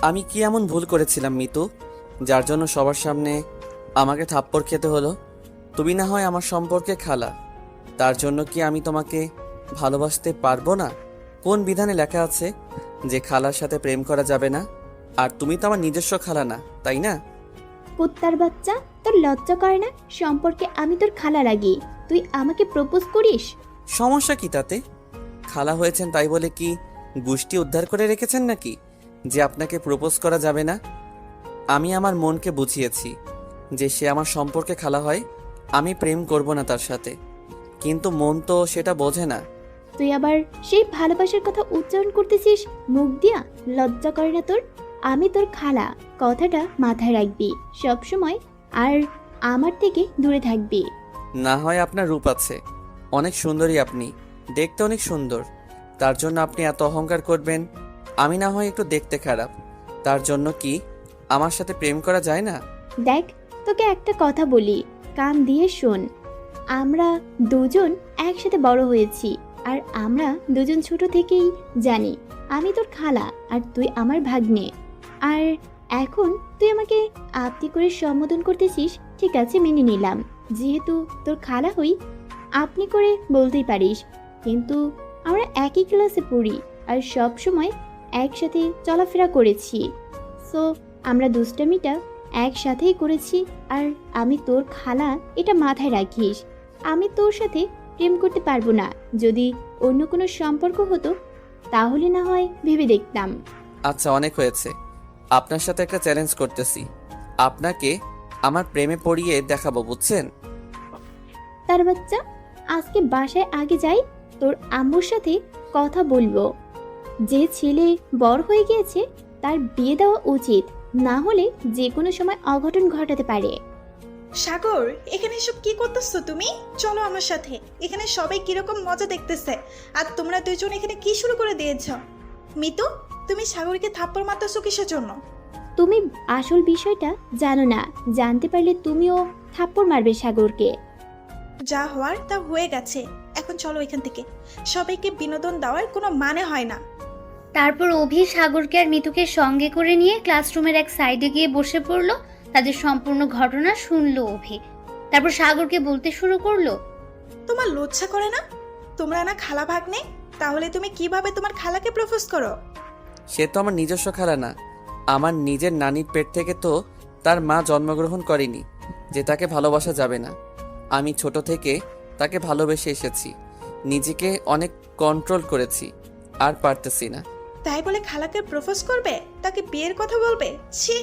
আমি কি এমন ভুল করেছিলাম মিতু, যার জন্য সবার সামনে আমাকে থাপ্পড় খেতে হলো? তুমি না হয় আমার সম্পর্কে খালা, তার জন্য কি আমি তোমাকে ভালোবাসতে পারবো না? কোন বিধানে লেখা আছে যে খালার সাথে প্রেম করা যাবে না? আর তুমি তো আমার নিজস্ব খালা না, তাই না? কুত্তার বাচ্চা, তোর লজ্জা করে না? সম্পর্কে আমি তোর খালা লাগি, তুই আমাকে প্রপোজ করিস? সমস্যা কি তাতে? খালা হয়েছেন তাই বলে কি গোষ্ঠী উদ্ধার করে রেখেছেন নাকি যে আপনাকে প্রপোজ করা যাবে না? আমি আমার মনকে বুঝিয়েছি যে সে আমার সম্পর্কে খালা হয়, আমি প্রেম করব না তার সাথে, কিন্তু মন তো সেটা বোঝে না। তুই আবার সেই ভালোবাসার কথা উচ্চারণ করতেছিস মুখ দিয়া? লজ্জা করে না তোর? আমি তোর খালা, কথাটা মাথায় রাখবি সব সময়, আর আমার থেকে দূরে থাকবি। না হয় আপনার রূপ আছে, অনেক সুন্দরী আপনি, দেখতে অনেক সুন্দর, তার জন্য আপনি এত অহংকার করবেন? আমি না হয় একটু দেখতে খারাপ, তার জন্য কি আমার সাথে প্রেম করা যায় না? দেখ, তোকে একটা কথা বলি, কান দিয়ে শোন। আমরা দুজন একসাথে বড় হয়েছি, আর আমরা দুজন ছোট থেকেই জানি আমি তোর খালা আর তুই আমার ভাগ্নে। আর এখন তুই আমাকে আপনি করে সম্বোধন করতেছিস, ঠিক আছে মেনে নিলাম, যেহেতু তোর খালা হই আপনি করে বলতেই পারিস, কিন্তু আমরা একই ক্লাসে পড়ি আর সব সময় একসাথে চলাফেরা করেছি, সো আমরা দুষ্টামিটা একসাথেই করেছি। আর আমি তোর খালা, এটা মাথায় রাখিস। আমি তোর সাথে প্রেম করতে পারবো না। যদি অন্য কোনো সম্পর্ক হতো তাহলে না হয় ভেবে দেখতাম। আচ্ছা, অনেক হয়েছে, আপনার সাথে একটা চ্যালেঞ্জ করতেছি, আপনাকে আমার প্রেমে পড়িয়ে দেখাবো, বুঝছেন? তার বাচ্চা, আজকে বাসায় আগে যাই, তোর আম্মুর সাথে কথা বলবো। যে ছেলে বড় হয়ে গিয়েছে তার বিয়ে দেওয়া উচিত, না হলে যে কোনো সময় অঘটন ঘটাতে পারে। সাগর, এখানে এসব কি করতেছো তুমি? চলো আমার সাথে, এখানে সবাই কিরকম মজা দেখতেছে, আর তোমরা দুজন এখানে কি শুরু করে দিয়েছ? মিতু, তুমি সাগরকে থাপ্পড় মারতেছো কিসের জন্য? তুমি আসল বিষয়টা জানো না, জানতে পারলে তুমিও থাপ্পড় মারবে সাগরকে। যা হওয়ার তা হয়ে গেছে, এখন চলো এখান থেকে। সবাইকে বিনোদন দেওয়ার কোনো মানে হয় না। তারপর অভি সাগরকে আর মিতুকে সঙ্গে করে নিয়ে ক্লাসরুমের এক সাইডে গিয়ে বসে পড়লো। তাদের সম্পূর্ণ ঘটনা শুনলো অভি। তারপর সাগরকে বলতে শুরু করলো, তোমার লজ্জা করে না? তোমরা না খালা ভাগ্নে, তাহলে তুমি কিভাবে তোমার খালাকে প্রপোজ করো? সে তো আমার নিজস্ব খালা না, আমার নিজের নানির পেট থেকে তো তার মা জন্মগ্রহণ করেনি যে তাকে ভালোবাসা যাবে না। আমি ছোট থেকে তাকে ভালোবেসে এসেছি, নিজেকে অনেক কন্ট্রোল করেছি, আর পারতেছি না। তাই বলে খালাকে প্রপোজ করবে, তাকে বিয়ের কথা বলবে? ছি,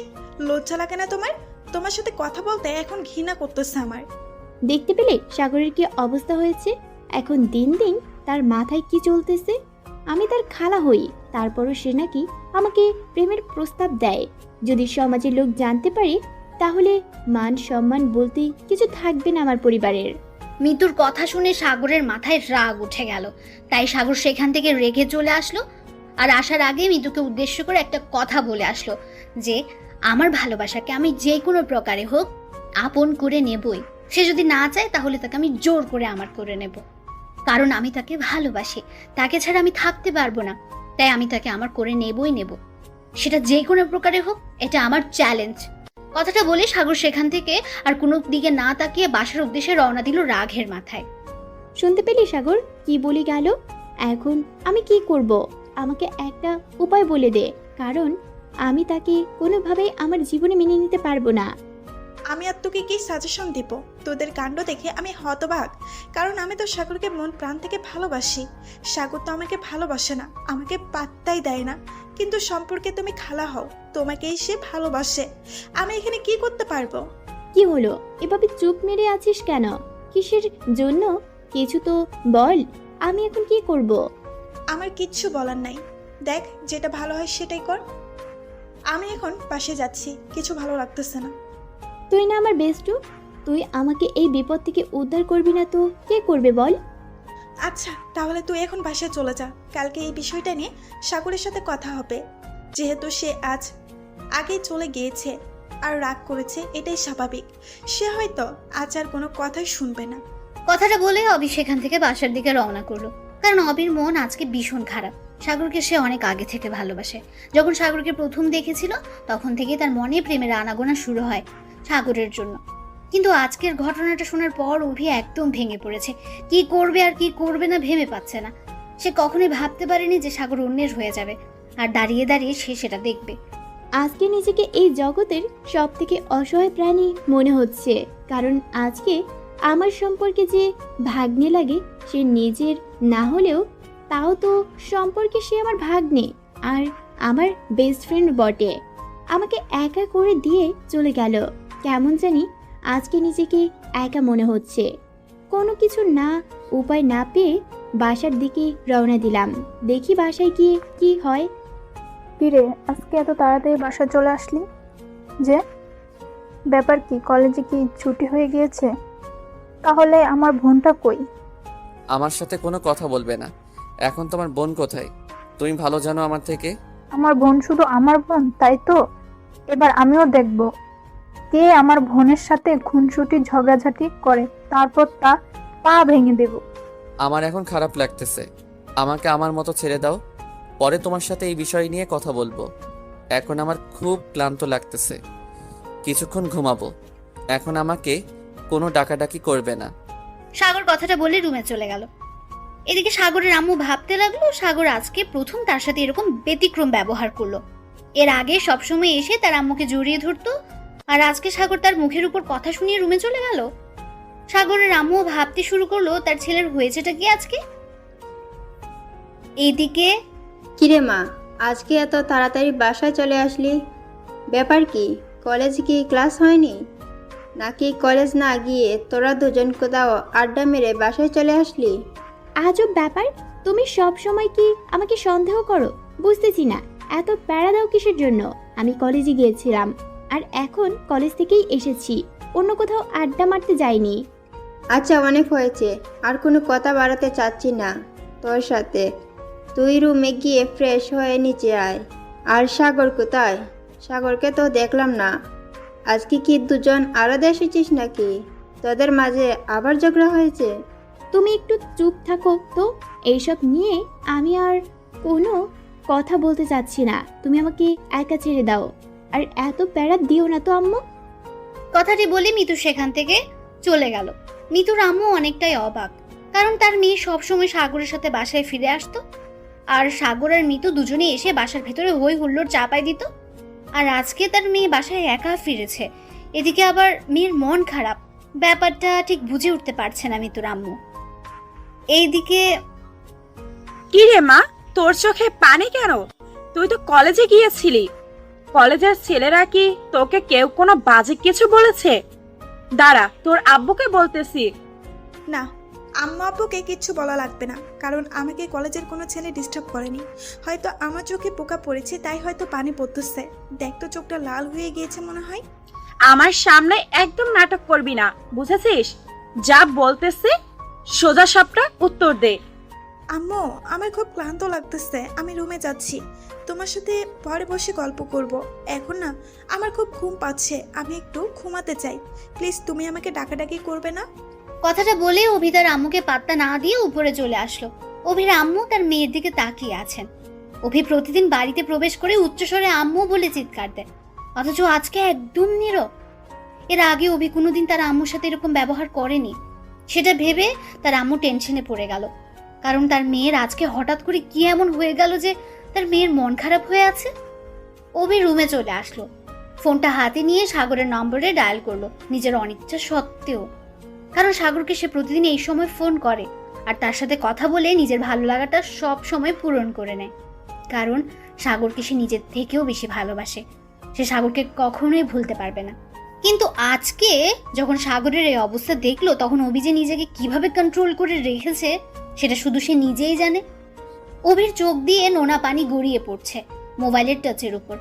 লজ্জা লাগে না তোমার? তোমার সাথে কথা বলতে এখন ঘৃণা করতেছে আমার। দেখতে পেলে সাগরের কি অবস্থা হয়েছে? এখন দিন দিন তার মাথায় কি চলতেছে? আমি তার খালা হই, তারপরও সে নাকি আমাকে প্রেমের প্রস্তাব দেয়। যদি সমাজের লোক জানতে পারে তাহলে মান সম্মান বলতে কিছু থাকবে না আমার পরিবারের। মিতুর কথা শুনে সাগরের মাথায় রাগ উঠে গেল। তাই সাগর সেখান থেকে রেগে চলে আসলো, আর আসার আগে মিতুকে উদ্দেশ্য করে একটা কথা বলে আসলো যে আমার ভালোবাসাকে আমি যে কোনো প্রকারে হোক আপন করে নেবই। সে যদি না চায় তাহলে তাকে আমি জোর করে আমার করে নেব, কারণ আমি তাকে ভালোবাসি, তাকে ছাড়া আমি থাকতে পারবো না। তাই আমি তাকে আমার করে নেবই নেব, সেটা যে কোনো প্রকারে হোক, এটা আমার চ্যালেঞ্জ। কথাটা বলে সাগর সেখান থেকে আর কোনো দিকে না তাকিয়ে বাসার উদ্দেশ্যে রওনা দিল রাগের মাথায়। শুনতে পেলি সাগর কি বলি গেল? এখন আমি কি করব? আমাকে একটা উপায় বলে দে, কারণ আমি তাকে কোনোভাবেই আমার জীবনে মেনে নিতে পারবো না। আমি আর তোকে কি সাজেশন দিব? তোদের কাণ্ড দেখে আমি হতবাক, কারণ আমি তো সাগরকে মন প্রাণ থেকে ভালোবাসি। সাগর তো আমাকে ভালোবাসে না, আমাকে পাত্তাই দেয় না, কিন্তু সম্পর্কে তুমি খালা হও, তোমাকেই সে ভালোবাসে। আমি এখানে কি করতে পারবো? কি হলো, এভাবে চুপ মেরে আছিস কেন? কিসের জন্য? কিছু তো বল, আমি এখন কি করব? আমার কিচ্ছু বলার নাই, দেখ যেটা ভালো হয় সেটাই কর। আমি এখন পাশে যাচ্ছি, কিছু ভালো লাগতেছে না। তুই না আমার বেস্টু, তুই আমাকে এই বিপদ থেকে উদ্ধার করবি না তো কে করবে বল? আচ্ছা, তাহলে তুই এখন বাসায় চলে যা, কালকে এই বিষয়টা নিয়ে সাগরের সাথে কথা হবে। যেহেতু সে আজ আগেই চলে গিয়েছে আর রাগ করেছে, এটাই স্বাভাবিক। সে হয়তো আজ আর কোনো কথাই শুনবে না। কথাটা বলে অবি সেখান থেকে বাসার দিকে রওনা করলো, কারণ অবির মন আজকে ভীষণ খারাপ। সাগরকে সে অনেক আগে থেকে ভালোবাসে। যখন সাগরকে প্রথম দেখেছিল তখন থেকে তার মনে প্রেমের আনাগোনা শুরু হয় সাগরের জন্য। কিন্তু আজকের ঘটনাটা শোনার পর অভি একদম ভেঙে পড়েছে। কি করবে আর কি করবে না ভেবে পাচ্ছে না। সে কখনোই ভাবতে পারেনি যে সাগর অন্যের হয়ে যাবে, আর দাঁড়িয়ে দাঁড়িয়ে সে সেটা দেখবে। আজকে নিজেকে এই জগতের সব থেকে অসহায় প্রাণী মনে হচ্ছে, কারণ আজকে আমার সম্পর্কে যে ভাগ্নে লাগে সে নিজের না হলেও তাও তো সম্পর্কে সে আমার ভাগ্নে আর আমার বেস্ট ফ্রেন্ড বটে। আমাকে একা করে দিয়ে চলে গেল। কেমন জানি আজকে নিজেকে একা মনে হচ্ছে। কোনো কিছু না উপায় না পেয়ে বাসার দিকে রওনা দিলাম। দেখি বাসায় গিয়ে কি হয়। কিরে, আজকে এত তাড়াতাড়ি বাসায় চলে আসলি যে? ব্যাপার কি, কলেজে কি ছুটি হয়ে গিয়েছে? তাহলে আমার বোনটা কই? আমার সাথে কোনো কথা বলবে না। এখন তোমার বোন কোথায় তুমি ভালো জানো আমার থেকে। আমার বোন শুধু আমার বোন, তাই তো? এবার আমিও দেখব কে আমার বোনের সাথে খুনসুটি ঝগড়াঝাটি করে, তারপর তা পা ভেঙে দেব। আমার এখন খারাপ লাগতেছে, আমাকে আমার মতো ছেড়ে দাও। পরে তোমার সাথে এই বিষয় নিয়ে কথা বলবো। এখন আমার খুব ক্লান্ত লাগতেছে, কিছুক্ষণ ঘুমাবো। এখন আমাকে কোনো ডাকাডাকি করবে না। সাগর কথাটা বলে রুমে চলে গেল। এদিকে সাগরের আম্মু ভাবতে লাগলো সাগর আজকে প্রথম তার সাথে এরকম ব্যতিক্রম ব্যবহার করলো। এর আগে সবসময় এসে তার আম্মুকে জড়িয়ে ধরতো, আর আজকে সাগর তার মুখের উপর কথা শুনিয়ে রুমে চলে গেল। সাগরের আম্মু ভাবতে শুরু করলো তার ছেলের হয়েছেটা কি আজকে। এইদিকে কিরে মা, আজকে এত তাড়াতাড়ি বাসায় চলে আসলি? ব্যাপার কি, কলেজে কি ক্লাস হয়নি নাকি? কলেজ না গিয়ে তোরা দুজন কোথাও আড্ডা মেরে বাসায় চলে আসলি? আজব ব্যাপার, তুমি সব সময় কি আমাকে সন্দেহ করো? বুঝতেছি না এত প্যারা দাও কিসের জন্য। আমি কলেজে গিয়েছিলাম আর এখন কলেজ থেকেই এসেছি, অন্য কোথাও আড্ডা মারতে যাইনি। আচ্ছা, অনেক হয়েছে, আর কোনো কথা বাড়াতে চাচ্ছি না তোর সাথে। তুই রুমে গিয়ে ফ্রেশ হয়ে নিচে আয়। আর সাগর কোথায়? সাগরকে তো দেখলাম না। আজকে কি দুজন আলাদা এসেছিস নাকি? তোদের মাঝে আবার ঝগড়া হয়েছে? তুমি একটু চুপ থাকো তো, এইসব নিয়ে আমি আর কোনো কথা বলতে চাচ্ছি না। তুমি আমাকে একা ছেড়ে দাও, আর এত প্যারা দিও না তো আম্মু। কথাটি বলে মিতু সেখান থেকে চলে গেল। মিতুর আম্মু অনেকটাই অবাক, কারণ তার মেয়ে সবসময় সাগরের সাথে বাসায় ফিরে আসতো, আর সাগর আর মিতু দুজনেই এসে বাসার ভেতরে হই হুল্লোড় চাপায় দিত। আর আজকে তার মেয়ে বাসায় একা ফিরেছে, এদিকে আবার মেয়ের মন খারাপ। ব্যাপারটা ঠিক বুঝে উঠতে পারছে না মিতুর আম্মু। এইদিকে কি রে মা, তোর চোখে পানি কেন? তুই তো কলেজে গিয়েছিলি। কলেজের ছেলেরা কি তোকে কেউ কোনো বাজে কিছু বলেছে? দাঁড়া, তোর আব্বুকে বলতেছি। না, আম্মু আব্বুকে কিচ্ছু বলা লাগবে না, কারণ আমাকে কলেজের কোনো ছেলে ডিস্টার্ব করেনি। হয়তো আমার চোখে পোকা পড়েছে, তাই হয়তো পানি পড়তেছে। দেখ তো, চোখটা লাল হয়ে গিয়েছে মনে হয়। আমার সামনে একদম নাটক করবি না, বুঝেছিস? যা বলতেছি সোজা সাপটা উত্তর দে। আম্মু, আমার খুব ক্লান্ত লাগতেছে, আমি রুমে যাচ্ছি। তোমার সাথে পরে বসে গল্প করব। এখন না, আমার খুব ঘুম পাচ্ছে, আমি একটু ঘুমাতে চাই। প্লিজ তুমি আমাকে ডাকাডাকি করবে না। কথাটা বলে অভি তার আম্মুকে পাত্তা না দিয়ে উপরে চলে আসলো। অভির আম্মু তার মেয়ের দিকে তাকিয়ে আছেন। অভি প্রতিদিন বাড়িতে প্রবেশ করে উচ্চস্বরে আম্মু বলে চিৎকার দেয়, অথচ আজকে একদম নীরব। এর আগে অভি কোনোদিন তার আম্মুর সাথে এরকম ব্যবহার করেনি। সেটা ভেবে তার আম্মু টেনশনে পড়ে গেল, কারণ তার মেয়ের আজকে হঠাৎ করে কি এমন হয়ে গেল যে তার মেয়ের মন খারাপ হয়ে আছে। অভি রুমে চলে আসলো, ফোনটা হাতে নিয়ে সাগরের নম্বরে ডায়াল করলো নিজের অনিচ্ছা সত্ত্বেও, কারণ সাগরকে সে প্রতিদিন এই সময় ফোন করে আর তার সাথে কথা বলে নিজের ভালো লাগাটা সব সময় পূরণ করে নেয়। কারণ সাগরকে সে নিজের থেকেও বেশি ভালোবাসে, সে সাগরকে কখনোই ভুলতে পারবে না। কিন্তু আজকে যখন সাগরের এই অবস্থা দেখলো, তখন অভি যে নিজেকে কিভাবে কন্ট্রোল করে রেখেছে সেটা শুধু সে নিজেই জানে। অভির চোখ দিয়ে নোনা পানি গড়িয়ে পড়ছে মোবাইলের টাচের উপর।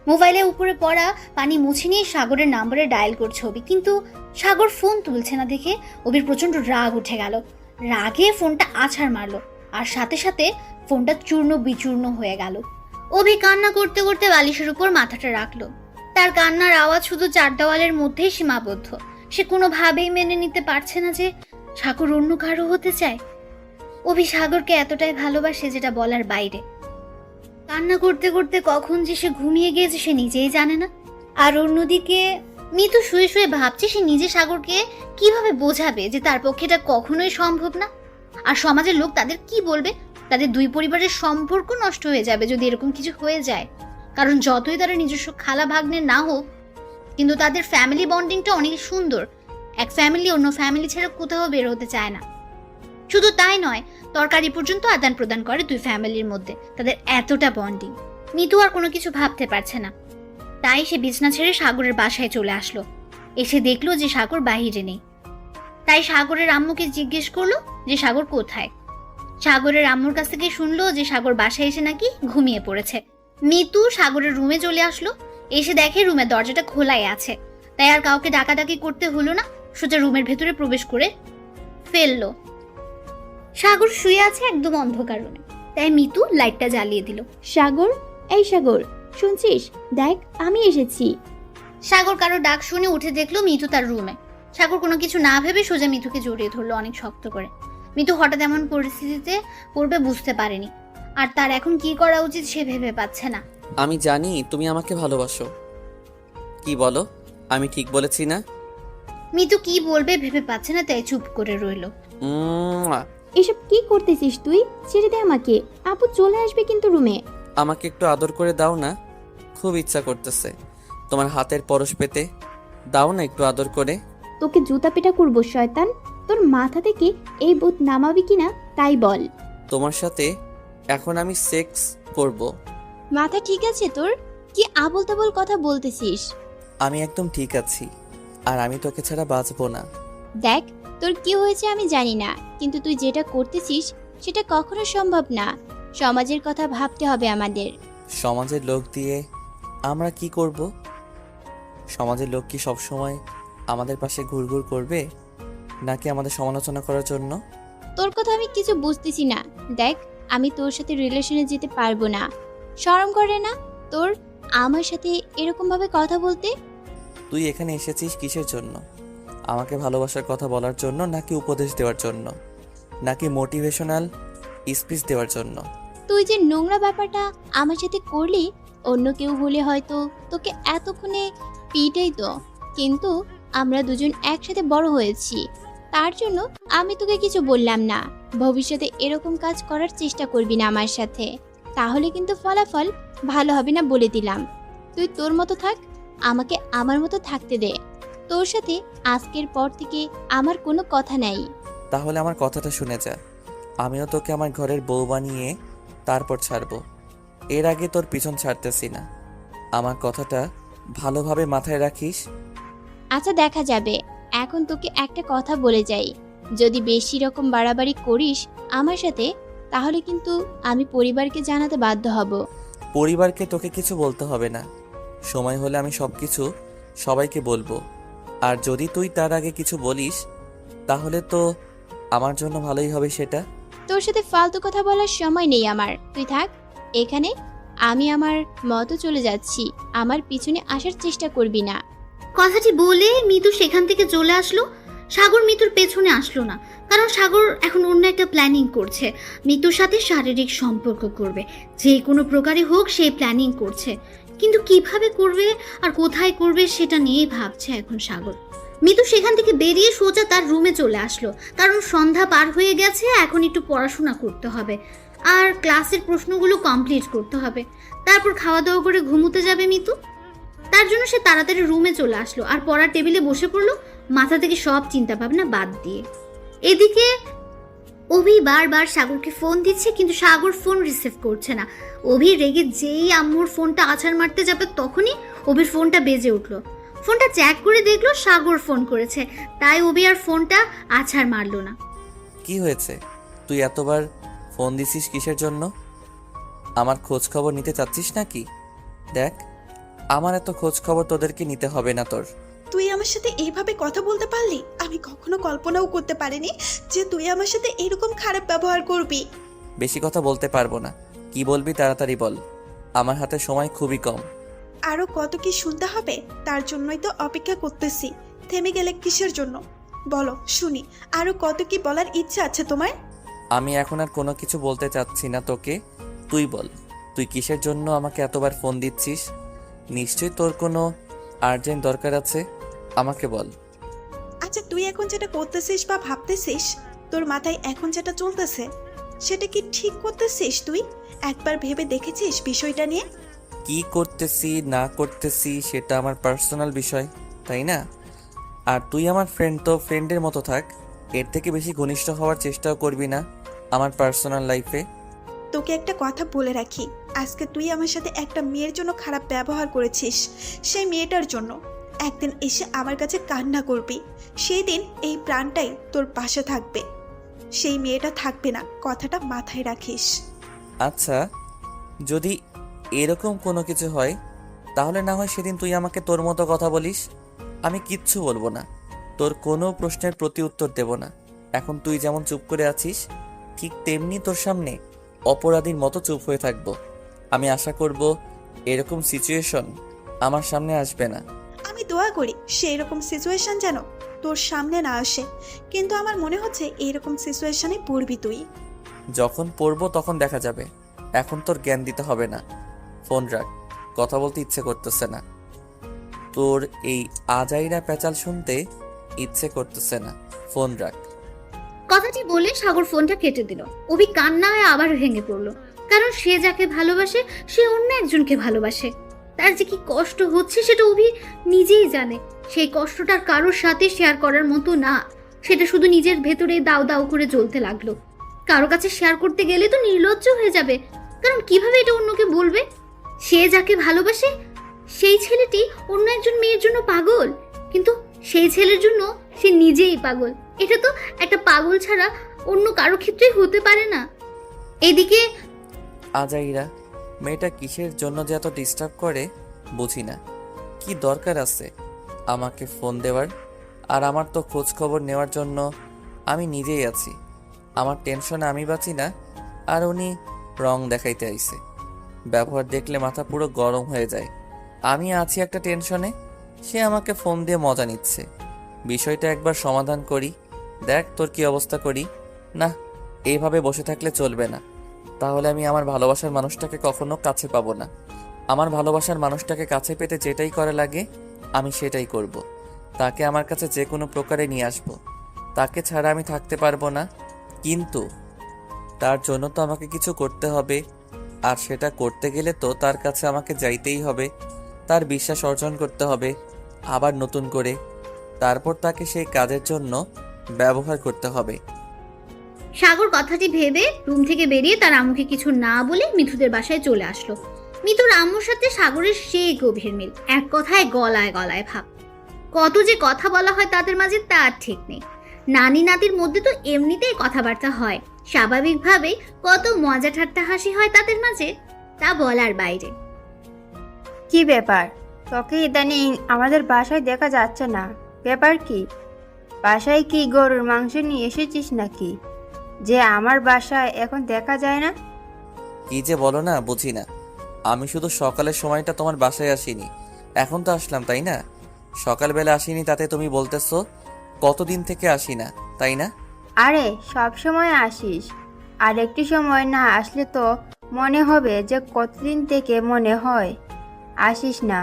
মোবাইলের উপরে পড়া পানি মুছে নিয়ে সাগরের নাম্বারে ডায়াল করছে অভি, কিন্তু সাগর ফোন তুলছে না দেখে অভির প্রচন্ড রাগ উঠে গেল। রাগে ফোনটা আছাড় মারলো, আর সাথে সাথে ফোনটা চূর্ণ বিচূর্ণ হয়ে গেল। অভি কান্না করতে করতে বালিশের উপর মাথাটা রাখলো। তার কান্নার আওয়াজ শুধু চার দেওয়ালের মধ্যেই সীমাবদ্ধ। সে কোনোভাবেই মেনে নিতে পারছে না যে সাগর অন্য কারো হতে চায়। অভি সাগরকে এতটাই ভালোবাসে যেটা বলার বাইরে। কান্না করতে করতে কখন যে সে ঘুমিয়ে গিয়েছে সে নিজেই জানে না। আর অন্যদিকে মিতু শুয়ে শুয়ে ভাবছে সে নিজে সাগরকে কিভাবে বোঝাবে যে তার পক্ষে এটা কখনোই সম্ভব না। আর সমাজের লোক তাদের কি বলবে, তাদের দুই পরিবারের সম্পর্ক নষ্ট হয়ে যাবে যদি এরকম কিছু হয়ে যায়। কারণ যতই তারা নিজস্ব খালা ভাগ্নে না হোক, কিন্তু তাদের ফ্যামিলি বন্ডিংটা অনেক সুন্দর। এক ফ্যামিলি অন্য ফ্যামিলি ছাড়া কোথাও বের হতে চায় না। শুধু তাই নয়, তরকারি পর্যন্ত আদান প্রদান করে দুই ফ্যামিলির মধ্যে, তাদের এতটা বন্ডিং। মিতু আর কোনো কিছু ভাবতে পারছে না, তাই সে বিছনা ছেড়ে সাগরের বাসায় চলে আসলো। এসে দেখলো যে সাগর বাহিরে নেই। তাই সাগরের আম্মুকে জিজ্ঞেস করলো যে সাগর কোথায়। সাগরের আম্মুর কাছ থেকে শুনলো যে সাগর বাসায় এসে নাকি ঘুমিয়ে পড়েছে। মিতু সাগরের রুমে চলে আসলো। এসে দেখে রুমের দরজাটা খোলাই আছে। তাই আর কাউকে ডাকাডাকি করতে হলো না, সোজা রুমের ভেতরে প্রবেশ করে ফেললো। সাগর শুয়ে আছে একদম অন্ধকার রুমে, তাই মিতু লাইটটা জ্বালিয়ে দিল। সাগর, এই সাগর, শুনছিস? দেখ আমি এসেছি। সাগর কারো ডাক শুনে উঠে দেখলো মিতু তার রুমে। সাগর কোনো কিছু না ভেবে সোজা মিতুকে জড়িয়ে ধরলো অনেক শক্ত করে। মিতু হঠাৎ এমন পরিস্থিতিতে পড়বে বুঝতে পারেনি, আর তার এখন কি করা উচিত সে ভেবে পাচ্ছে না। আমি জানি তুমি আমাকে ভালোবাসো। কি বলো, আমি ঠিক বলেছি না? মিতু কি বলবে ভেবে পাচ্ছে না, তাই চুপ করে রইল। উম্মুয়া। এসব কি করতেছিস তুই? ছেড়ে দে আমাকে। আপু চলে আসবে কিন্তু রুমে। আমাকে একটু আদর করে দাও না, খুব ইচ্ছা করতেছে তোমার হাতের পরশ পেতে। দাও না একটু আদর করে। তোকে জুতা পেটা করবো শয়তান। তোর মাথা থেকে এই ভূত নামাবি কিনা তাই বল। তোমার সাথে এখন আমি সেক্স করব। মাথা ঠিক আছে তোর? কি আবল তাবল কথা বলতেছিস? আমি একদম ঠিক আছি, আর আমি তোকে ছাড়া বাঁচবো না। দেখ, তোর কি হয়েছে আমি জানি না, কিন্তু তুই যেটা করতেছিস সেটা কখনো সম্ভব না। সমাজের কথা ভাবতে হবে আমাদের। সমাজের লোক দিয়ে আমরা কি করব? সমাজের লোক কি সব সময় আমাদের পাশে ঘুরঘুর করবে, নাকি আমাদের সমালোচনা করার জন্য? তোর কথা আমি কিছু বুঝতেছি না। দেখ, আমি তোর সাথে রিলেশনে যেতে পারবো না। শরম করে না তোর আমার সাথে এরকম ভাবে কথা বলতে? তুই এখানে এসেছিস কিসের জন্য? আমাকে ভালোবাসার কথা বলার জন্য, নাকি উপদেশ দেওয়ার জন্য, নাকি মোটিভেশনাল স্পিচ দেওয়ার জন্য? তুই যে নোংরা ব্যাপারটা আমার সাথে করলি, অন্য কেউ হলে হয়তো তোকে এতক্ষণে পিটাইতো, কিন্তু আমরা দুজন একসাথে বড় হয়েছি, তার জন্য আমি তোকে কিছু বললাম না। ভবিষ্যতে এরকম কাজ করার চেষ্টা করবি না আমার সাথে, তাহলে কিন্তু ফলাফল ভালো হবে না বলে দিলাম। তুই তোর মতো থাক, আমাকে আমার মতো থাকতে দে। তোর সাথে আজকের পর থেকে আমার কোনো কথা নাই। তাহলে আমার কথাটা শুনে যা। আমিও তোকে আমার ঘরের বউ বানিয়ে তারপর ছাড়বো। এর আগে তোর পিছন ছাড়তেছি না। আমার কথাটা ভালোভাবে মাথায় রাখিস। আচ্ছা, দেখা যাবে। এখন তোকে একটা কথা বলে যাই, যদি বেশি রকম বাড়াবাড়ি করিস আমার সাথে, তাহলে কিন্তু আমি পরিবারকে জানাতে বাধ্য হব। পরিবারকে তোকে কিছু বলতে হবে না, সময় হলে আমি সব কিছু সবাইকে বলবো। আর যদি তুই তার আগে কিছু বলিস, তাহলে তো আমার জন্য ভালোই হবে সেটা। তোর সাথে ফালতু কথা বলার সময় নেই আমার, তুই থাক এখানে। আমি আমার মতো চলে যাচ্ছি, আমার পিছনে আসার চেষ্টা করবি না। কথাটি বলে মিতু সেখান থেকে চলে আসলো। সাগর মিতুর পেছনে আসলো না, কারণ সাগর এখন অন্য একটা প্ল্যানিং করছে। মিতুর সাথে শারীরিক সম্পর্ক করবে, যে কোনো প্রকারে হোক সেই প্ল্যানিং করছে, কিন্তু কিভাবে করবে আর কোথায় করবে সেটা নিয়েই ভাবছে এখন সাগর। মিতু সেখান থেকে বেরিয়ে সোজা তার রুমে চলে আসলো, কারণ সন্ধ্যা পার হয়ে গেছে, এখন একটু পড়াশোনা করতে হবে আর ক্লাসের প্রশ্নগুলো কমপ্লিট করতে হবে। তারপর খাওয়া দাওয়া করে ঘুমোতে যাবে মিতু। তার জন্য সে তাড়াতাড়ি রুমে চলে আসলো আর পড়ার টেবিলে বসে পড়লো, মাথা থেকে সব চিন্তা ভাবনা বাদ দিয়ে। এদিকে অভি বারবার সাগরকে ফোন দিচ্ছে, কিন্তু সাগর ফোন রিসিভ করছে না। অভি রেগে যেই আম্মুর ফোনটা আছাড় মারতে যাবে, তখনই অভির ফোনটা বেজে উঠলো। ফোনটা চেক করে দেখলো সাগর ফোন করেছে, তাই অভি আর ফোনটা আছাড় মারলো না। কি হয়েছে? তুই এতবার ফোন দিছিস কিসের জন্য? আমার খোঁজ খবর নিতে চাচ্ছিস নাকি? দেখ, আমার এত খোঁজ খবর তোদেরকে নিতে হবে না তোর। তুই আমার সাথে এইভাবে কথা বলতে পারলি? আমি কখনো কল্পনাও করতে পারিনি যে তুই আমার সাথে এরকম খারাপ ব্যবহার করবি। বেশি কথা বলতে পারবো না, কি বলবি তাড়াতাড়ি বল। আমার হাতে সময় খুবই কম। আরো কত কি শুনতে হবে, তার জন্যই তো অপেক্ষা করতেছি। থেমে গেলে কিসের জন্য বলো শুনি, আরো কত কি বলার ইচ্ছা আছে তোমার? আমি এখন আর কোনো কিছু বলতে চাচ্ছি না তোকে, তুই বল। তুই কিসের জন্য আমাকে এতবার ফোন দিচ্ছিস? নিশ্চয়ই তোর কোনো আর্জেন্ট দরকার আছে, আমাকে বল। আচ্ছা, তুই এখন যেটা করতেছিস বা ভাবতেছিস, তোর মাথায় এখন যেটা চলতেছে, সেটা কি ঠিক করতেছিস তুই? একবার ভেবে দেখেছিস বিষয়টা নিয়ে? কি করতেছি না করতেছি সেটা আমার পার্সোনাল বিষয়, তাই না? আর তুই আমার ফ্রেন্ড, তো ফ্রেন্ডের মতো থাক, এর থেকে বেশি ঘনিষ্ঠ হওয়ার চেষ্টাও করবি না আমার পার্সোনাল লাইফে। তোকে একটা কথা বলে রাখি, আজকে তুই আমার সাথে একটা মেয়ের জন্য খারাপ ব্যবহার করেছিস। সেই মেয়েটার জন্য একদিন এসে আমার কাছে কান্না করবি। সেই দিন এই প্রাণটাই তোর পাশে থাকবে, সেই মেয়েটা থাকবে না, কথাটা মাথায় রাখিস। আচ্ছা, যদি এরকম কোনো কিছু হয় তাহলে না হয় সেদিন তুই আমাকে তোর মতো কথা বলিস, আমি কিচ্ছু বলবো না, তোর কোনো প্রশ্নের প্রতি উত্তর দেব না। এখন তুই যেমন চুপ করে আছিস, ঠিক তেমনি তোর সামনে অপরাধীর মতো চুপ হয়ে থাকবো। আমি আশা করব এরকম সিচুয়েশন আমার সামনে আসবে না। আমি দোয়া করি সেই রকম সিচুয়েশন যেন তোর সামনে না আসে, কিন্তু আমার মনে হচ্ছে এইরকম সিচুয়েশনে পড়বি তুই। যখন পড়বো তখন দেখা যাবে, এখন তোর জ্ঞান দিতে হবে না। ফোন রাখ, কথা বলতে ইচ্ছে করতেছে না। তোর এই আজাইরা পেঁচাল শুনতে ইচ্ছে করতেছে না, ফোন রাখ। কথাটি বলে সাগর ফোনটা কেটে দিল। অভি কান্নায় আবার ভেঙে পড়লো, কারণ সে যাকে ভালোবাসে সে অন্য একজনকে ভালোবাসে। তার যে কি কষ্ট হচ্ছে সেটা অভি নিজেই জানে। সেই কষ্টটার কারোর সাথে শেয়ার করার মতো না, সেটা শুধু নিজের ভেতরে দাউ দাউ করে জ্বলতে লাগলো। কারো কাছে শেয়ার করতে গেলে তো নির্লজ্জ হয়ে যাবে, কারণ কিভাবে এটা অন্যকে বলবে? সে যাকে ভালোবাসে সেই ছেলেটি অন্য একজন মেয়ের জন্য পাগল, কিন্তু সেই ছেলের জন্য সে নিজেই পাগল। এটা তো একটা পাগল ছাড়া অন্য কারো ক্ষেত্রেই হতে পারে না। এদিকে আজাইরা মেয়েটা কিসের জন্য যে এত ডিস্টার্ব করে বুঝি না। কি দরকার আছে আমাকে ফোন দেওয়ার? আর আমার তো খোঁজ খবর নেওয়ার জন্য আমি নিজেই আছি। আমার টেনশনে আমি বাঁচি না, আর উনি রং দেখাইতে আইছে। ব্যবহার দেখলে মাথা পুরো গরম হয়ে যায়। আমি আছি একটা টেনশনে, সে আমাকে ফোন দিয়ে মজা নিচ্ছে। বিষয়টা একবার সমাধান করি, দেখ তোর কি অবস্থা করি। না, এইভাবে বসে থাকলে চলবে না, তাহলে আমি আমার ভালোবাসার মানুষটাকে কখনো কাছে পাবো না। আমার ভালোবাসার মানুষটাকে কাছে পেতে যেটাই করা লাগে আমি সেটাই করব। তাকে আমার কাছে যে কোনো প্রকারে নিয়ে আসব, তাকে ছাড়া আমি থাকতে পারবো না। কিন্তু তার জন্য তো আমাকে কিছু করতে হবে, আর সেটা করতে গেলে তো তার কাছে আমাকে যাইতেই হবে, তার বিশ্বাস অর্জন করতে হবে আবার নতুন করে, তারপর তাকে সেই কাজের জন্য ব্যবহার করতে হবে। সাগর কথাটি ভেবে রুম থেকে বেরিয়ে তার আম্মুকে কিছু না বলে মিঠুদের বাসায় চলে আসলো। মিঠুর আম্মুর সাথে সাগরের সেই গভীর মিল, এক কথায় গলায় গলায় ভাব। কত যে কথা বলা হয় তাদের মাঝে তার ঠিক নেই। নানি নাতির মধ্যে তো এমনিতেই কথাবার্তা হয়, স্বাভাবিকভাবে কত মজা ঠাট্টা হাসি হয় তাদের মাঝে, তা বলার বাইরে। কি ব্যাপার, তোকে ইদানিং আমাদের বাসায় দেখা যাচ্ছে না, ব্যাপার কি? বাসায় কি গরুর মাংস নিয়ে এসেছিস নাকি, যে আমার বাসায় এখন দেখা যায় না? কি যে বলো না বুঝি না। আমি শুধু সকালের সময়টা তোমার বাসায় আসিনি, এখন তো আসলাম, তাই না? সকালবেলা আসিনি তাতে তুমি বলতেছো কতদিন থেকে আসি না, তাই না? আরে সব সময় আসিস, আর একটু সময় না আসলে তো মনে হবে যে কতদিন থেকে মনে হয় আসিস না।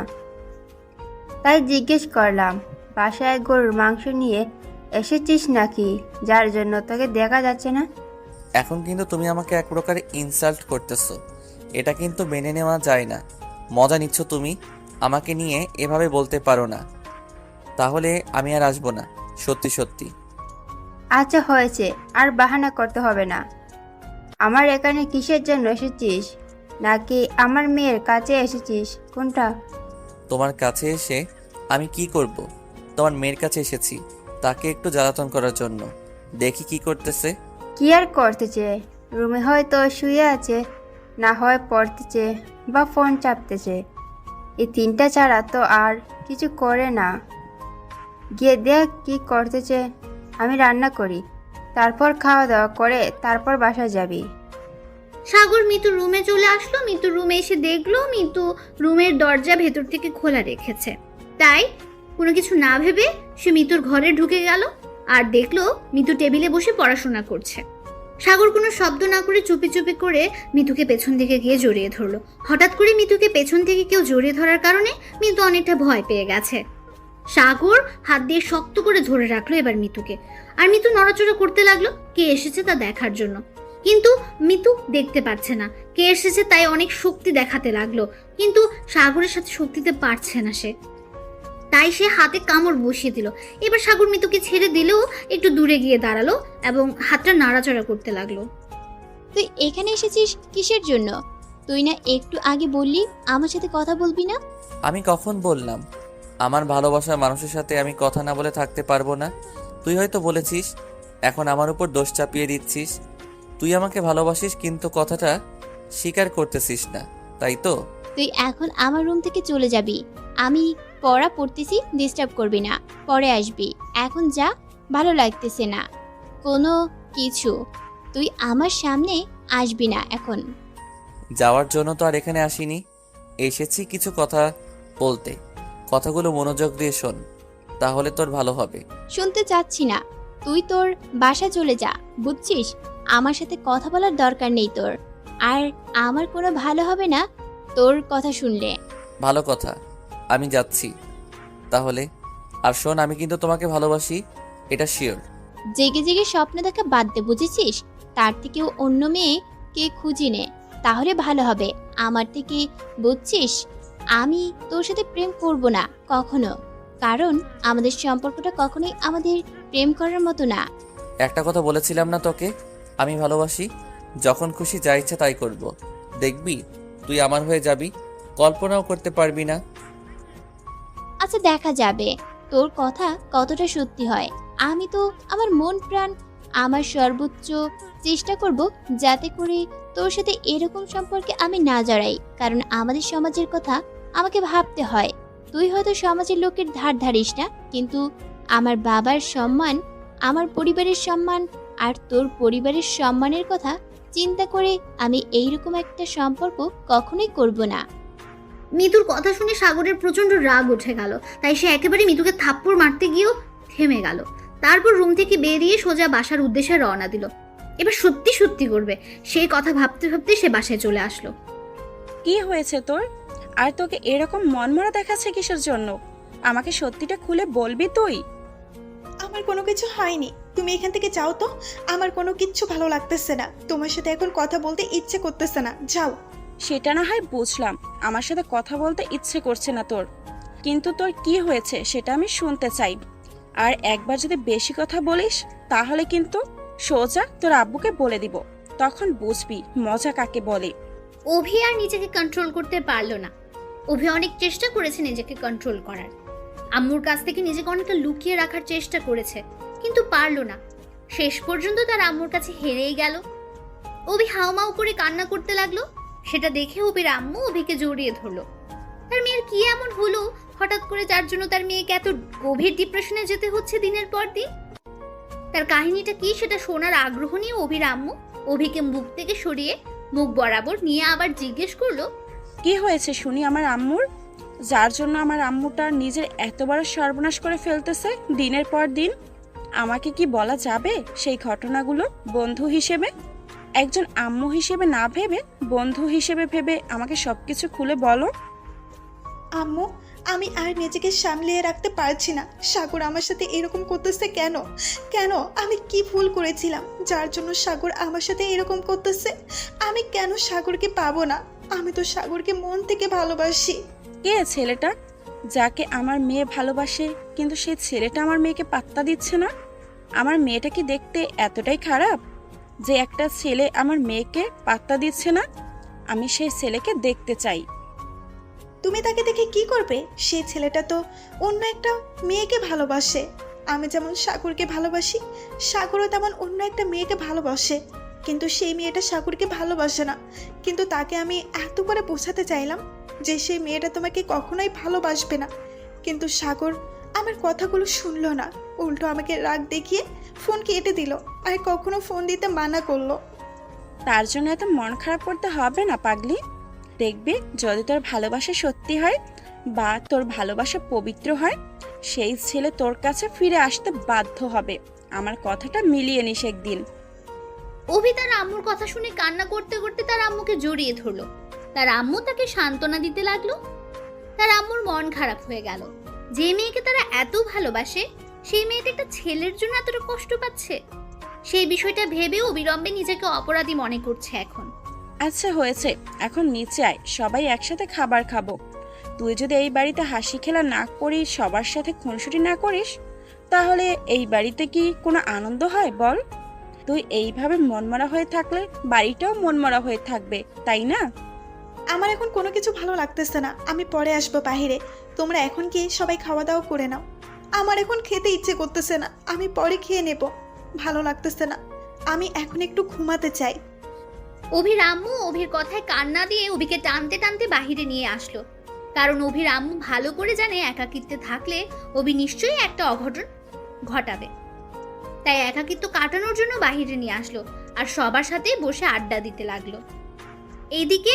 তাই জিজ্ঞেস করলাম, বাসায় গরুর মাংস নিয়ে এসেছিস নাকি, যার জন্য তোকে দেখা যাচ্ছে না? এখন কিন্তু তুমি আমাকে এক প্রকারে ইনসাল্ট করতেছো, এটা কিন্তু মেনে নেওয়া যায় না। মজা নিচ্ছ তুমি, আমাকে নিয়ে এভাবে বলতে পারো না। তাহলে আমি আর আসবো না, সত্যি সত্যি। আচ্ছা হয়েছে, আর বাহানা করতে হবে না। আমার এখানে কিসের জন্য এসেছিস, নাকি আমার মেয়ের কাছে এসেছিস, কোনটা? তোমার কাছে এসে আমি কি করব? তোমার মেয়ের কাছে এসেছি তাকে একটু জ্বালাতন করার জন্য, দেখি কি করতেছে। কি আর করতেছে, রুমে হয়তো শুয়ে আছে, না হয় পড়তেছে বা ফোন চাপতেছে। এই তিনটা ছাড়া তো আর কিছু করে না। গিয়ে দেখ কি করতেছে, আমি রান্না করি, তারপর খাওয়া দাওয়া করে তারপর বাসায় যাবি। সাগর মিতুর রুমে চলে আসলো। মিতুর রুমে এসে দেখলো মিতু রুমের দরজা ভেতর থেকে খোলা রেখেছে। তাই কোনো কিছু না ভেবে সে মিতুর ঘরে ঢুকে গেল আর দেখলো মিতু টেবিলে বসে পড়াশোনা করছে। সাগর কোনো শব্দ না করে চুপি চুপি করে মিতুকে পেছন দিকে গিয়ে জড়িয়ে ধরলো। হঠাৎ করে মিতুকে পেছন থেকে কেউ জড়িয়ে ধরার কারণে মিতু অনেকটা ভয় পেয়ে গেছে। সাগর হাত দিয়ে শক্ত করে ধরে রাখলো এবার মিতুকে, আর মিতু নড়াচড়া করতে লাগলো কে এসেছে তা দেখার জন্য। কিন্তু মিতু দেখতে পাচ্ছে না কে এসেছে, তাই অনেক শক্তি দেখাতে লাগলো, কিন্তু সাগরের সাথে শক্তিতে পারছে না সে, তাই সে হাতে কামড় বসিয়ে দিল। এবার সাগর মিতুকে ছেড়ে দিলেও একটু দূরে গিয়ে দাঁড়ালো এবং হাতটা নাড়াচাড়া করতে লাগলো। তুই এখানে এসেছিস কিসের জন্য? তুই না একটু আগে বললি আমার সাথে কথা বলবি না? আমি কখন বললাম আমার ভালোবাসার মানুষের সাথে আমি কথা না বলে থাকতে পারবো না? তুই হয়তো বলেছিস, এখন আমার উপর দোষ চাপিয়ে দিচ্ছিস। তুই আমাকে ভালোবাসিস কিন্তু কথাটা স্বীকার করতেছিস না, তাই তো? তুই এখন আমার রুম থেকে চলে যাবি। আমি পড়া পড়তেছি, ডিস্টার্ব করবি না, পরে আসবি। এখন যা, ভালো লাগতেছে না কোনো কিছু। তুই আমার সামনে আসবি না এখন। যাওয়ার জন্য তো আর এখানে আসিনি, এসেছি কিছু কথা বলতে। কথাগুলো মনোযোগ দিয়ে শোন, তাহলে তোর ভালো হবে। শুনতে চাচ্ছি না, তুই তোর বাসা চলে যা, বুঝছিস? আমার সাথে কথা বলার দরকার নেই তোর, আর আমার কোনো ভালো হবে না তোর কথা শুনলে। ভালো কথা, আমি যাচ্ছি তাহলে। আর শোন, আমি কিন্তু তোমাকে ভালোবাসি, এটা শিওর। জেগে জেগে স্বপ্ন দেখা বাদ দে, বুঝেছিস? তার থেকেও অন্য মেয়ে কে খুঁজি নে, তাহলে ভালো হবে আমার থেকে, বুঝছিস? আমি তোর সাথে প্রেম করব না কখনো, কারণ আমাদের সম্পর্কটা কখনোই আমাদের প্রেম করার মতো না। একটা কথা বলেছিলাম না তোকে, আমি ভালোবাসি। যখন খুশি যা ইচ্ছা তাই করব, দেখবি তুই আমার হয়ে যাবি, কল্পনাও করতে পারবি না। আচ্ছা দেখা যাবে তোর কথা কতটা সত্যি হয়। আমি তো আমার মন প্রাণ, আমার সর্বোচ্চ চেষ্টা করব যাতে করে তোর সাথে এরকম সম্পর্কে আমি না জড়াই, কারণ আমাদের সমাজের কথা আমাকে ভাবতে হয়। তুই হয়তো সমাজের লোকের ধার ধারিস না, কিন্তু আমার বাবার সম্মান, আমার পরিবারের সম্মান আর তোর পরিবারের সম্মানের কথা চিন্তা করে আমি এইরকম একটা সম্পর্ক কখনোই করব না। মিতুর কথা শুনে সাগরের প্রচন্ড রাগ উঠে গেল, তাই সে একেবারে মিতুকে থাপ্পড় মারতে গিয়েও থেমে গেল। তারপর রুম থেকে বেরিয়ে সোজা বাসার উদ্দেশ্যে রওনা দিল। এবার সত্যি সত্যি করবে, সেই কথা ভাবতে ভাবতে সে বাসায় চলে আসলো। কি হয়েছে তোর? আর তোকে এরকম মনমরা দেখাচ্ছে কিসের জন্য? আমাকে সত্যিটা খুলে বলবি তুই? আমার কোনো কিছু হয়নি, তুমি এখান থেকে যাও তো। আমার কোনো কিচ্ছু ভালো লাগতেছে না, তোমার সাথে এখন কথা বলতে ইচ্ছে করতেছে না, যাও। সেটা না হয় বুঝলাম, আমার সাথে কথা বলতে ইচ্ছে করছে না তোর, কিন্তু তোর কি হয়েছে সেটা আমি শুনতে চাই। আর একবার যদি বেশি কথা বলিস তাহলে কিন্তু সোজা তোর আব্বুকে বলে দিব, তখন বুঝবি মজা কাকে বলে। অভি আর নিজেকে কন্ট্রোল করতে পারলো না। অভি অনেক চেষ্টা করেছে নিজেকে কন্ট্রোল করার, আম্মুর কাছ থেকে নিজেকে অনেকটা লুকিয়ে রাখার চেষ্টা করেছে, কিন্তু পারলো না। শেষ পর্যন্ত তার আম্মুর কাছে হেরেই গেল। অভি হাউমাউ করে কান্না করতে লাগলো। সেটা দেখে অভির আম্মু অভিকে জড়িয়ে ধরলো। তার মেয়ের কি এমন হলো হঠাৎ করে, যার জন্য তার মেয়েকে এত গভীর ডিপ্রেশনে যেতে হচ্ছে দিনের পর দিন? তার কাহিনীটা কি সেটা শোনার আগ্রহ নিয়ে অভির আম্মু অভিকে মুখ থেকে সরিয়ে মুখ বরাবর নিয়ে আবার জিজ্ঞেস করলো, কি হয়েছে শুনি আমার আম্মুর, যার জন্য আমার আম্মুটা নিজের এত বড় সর্বনাশ করে ফেলতেছে দিনের পর দিন? আমাকে কি বলা যাবে সেই ঘটনাগুলো বন্ধু হিসেবে? একজন আম্মু হিসেবে না ভেবে বন্ধু হিসেবে ভেবে আমাকে সবকিছু খুলে বলো। আম্মু, আমি আর নিজেকে সামলিয়ে রাখতে পারছি না। সাগর আমার সাথে এরকম করতেছে কেন? কেন? আমি কি ভুল করেছিলাম যার জন্য সাগর আমার সাথে এরকম করতেছে? আমি কেন সাগরকে পাবো না? আমি তো সাগরকে মন থেকে ভালোবাসি। কে ছেলেটা যাকে আমার মেয়ে ভালোবাসে, কিন্তু সেই ছেলেটা আমার মেয়েকে পাত্তা দিচ্ছে না? আমার মেয়েটা কি দেখতে এতটাই খারাপ যে একটা ছেলে আমার মেয়েকে পাত্তা দিচ্ছে না? আমি সেই ছেলেকে দেখতে চাই। তুমি তাকে দেখে কি করবে? সেই ছেলেটা তো অন্য একটা মেয়েকে ভালোবাসে। আমি যেমন সাগরকে ভালোবাসি, সাগরও তেমন অন্য একটা মেয়েকে ভালোবাসে, কিন্তু সেই মেয়েটা সাগরকে ভালোবাসে না। কিন্তু তাকে আমি এত করে বোঝাতে চাইলাম যে সেই মেয়েটা তোমাকে কখনোই ভালোবাসবে না, কিন্তু সাগর আমার কথাগুলো শুনলো না। উল্টো আমাকে রাগ দেখিয়ে ফোন কেটে দিল, আর কখনো ফোন দিতে মানা করলো। তার জন্য এত মন খারাপ করতে হবে না পাগলি। দেখবি যদি তোর ভালোবাসা সত্যি হয় বা তোর ভালোবাসা পবিত্র হয়, সেই ছেলে তোর কাছে ফিরে আসতে বাধ্য হবে। আমার কথাটা মিলিয়ে নিস একদিন। অভি তার আম্মুর কথা শুনে কান্না করতে করতে তার আম্মুকে জড়িয়ে ধরলো। তার আম্মু তাকে সান্ত্বনা দিতে লাগলো। তার আম্মুর মন খারাপ হয়ে গেল। যে মেয়েকে তারা এত ভালোবাসে সেই মেয়েটা একটা ছেলের জন্য এতটা কষ্ট পাচ্ছে। সেই বিষয়টা ভেবে অবিলম্বে নিজেকে অপরাধী মনে করছে এখন। আচ্ছা হয়েছে, এখন নিচে আয়, সবাই একসাথে খাবার খাবো। তুই যদি এই বাড়িতে হাসি খেলা না করিস, সবার সাথে খুনসুটি না করিস, তাহলে এই বাড়িতে কি কোনো আনন্দ হয় বল? তুই এইভাবে মনমরা হয়ে থাকলে বাড়িটাও মনমরা হয়ে থাকবে, তাই না? আমার এখন কোনো কিছু ভালো লাগতেছে না, আমি পরে আসবো বাহিরে। তোমরা এখন কি সবাই খাওয়া দাওয়া করে নাও। আমার এখন খেতে ইচ্ছে করতেছে না, আমি পরে খেয়ে নেব। ভালো লাগতেছে না, আমি এখন একটু ঘুমাতে চাই। অভির আম্মু অভির কথায় কান্না দিয়ে অভিকে টানতে টানতে বাহিরে নিয়ে আসলো। কারণ অভির আম্মু ভালো করে জানে একাকিত্বে থাকলে অভি নিশ্চয়ই একটা অঘটন ঘটাবে। তাই একাকিত্ব কাটানোর জন্য বাহিরে নিয়ে আসলো আর সবার সাথে বসে আড্ডা দিতে লাগলো। এইদিকে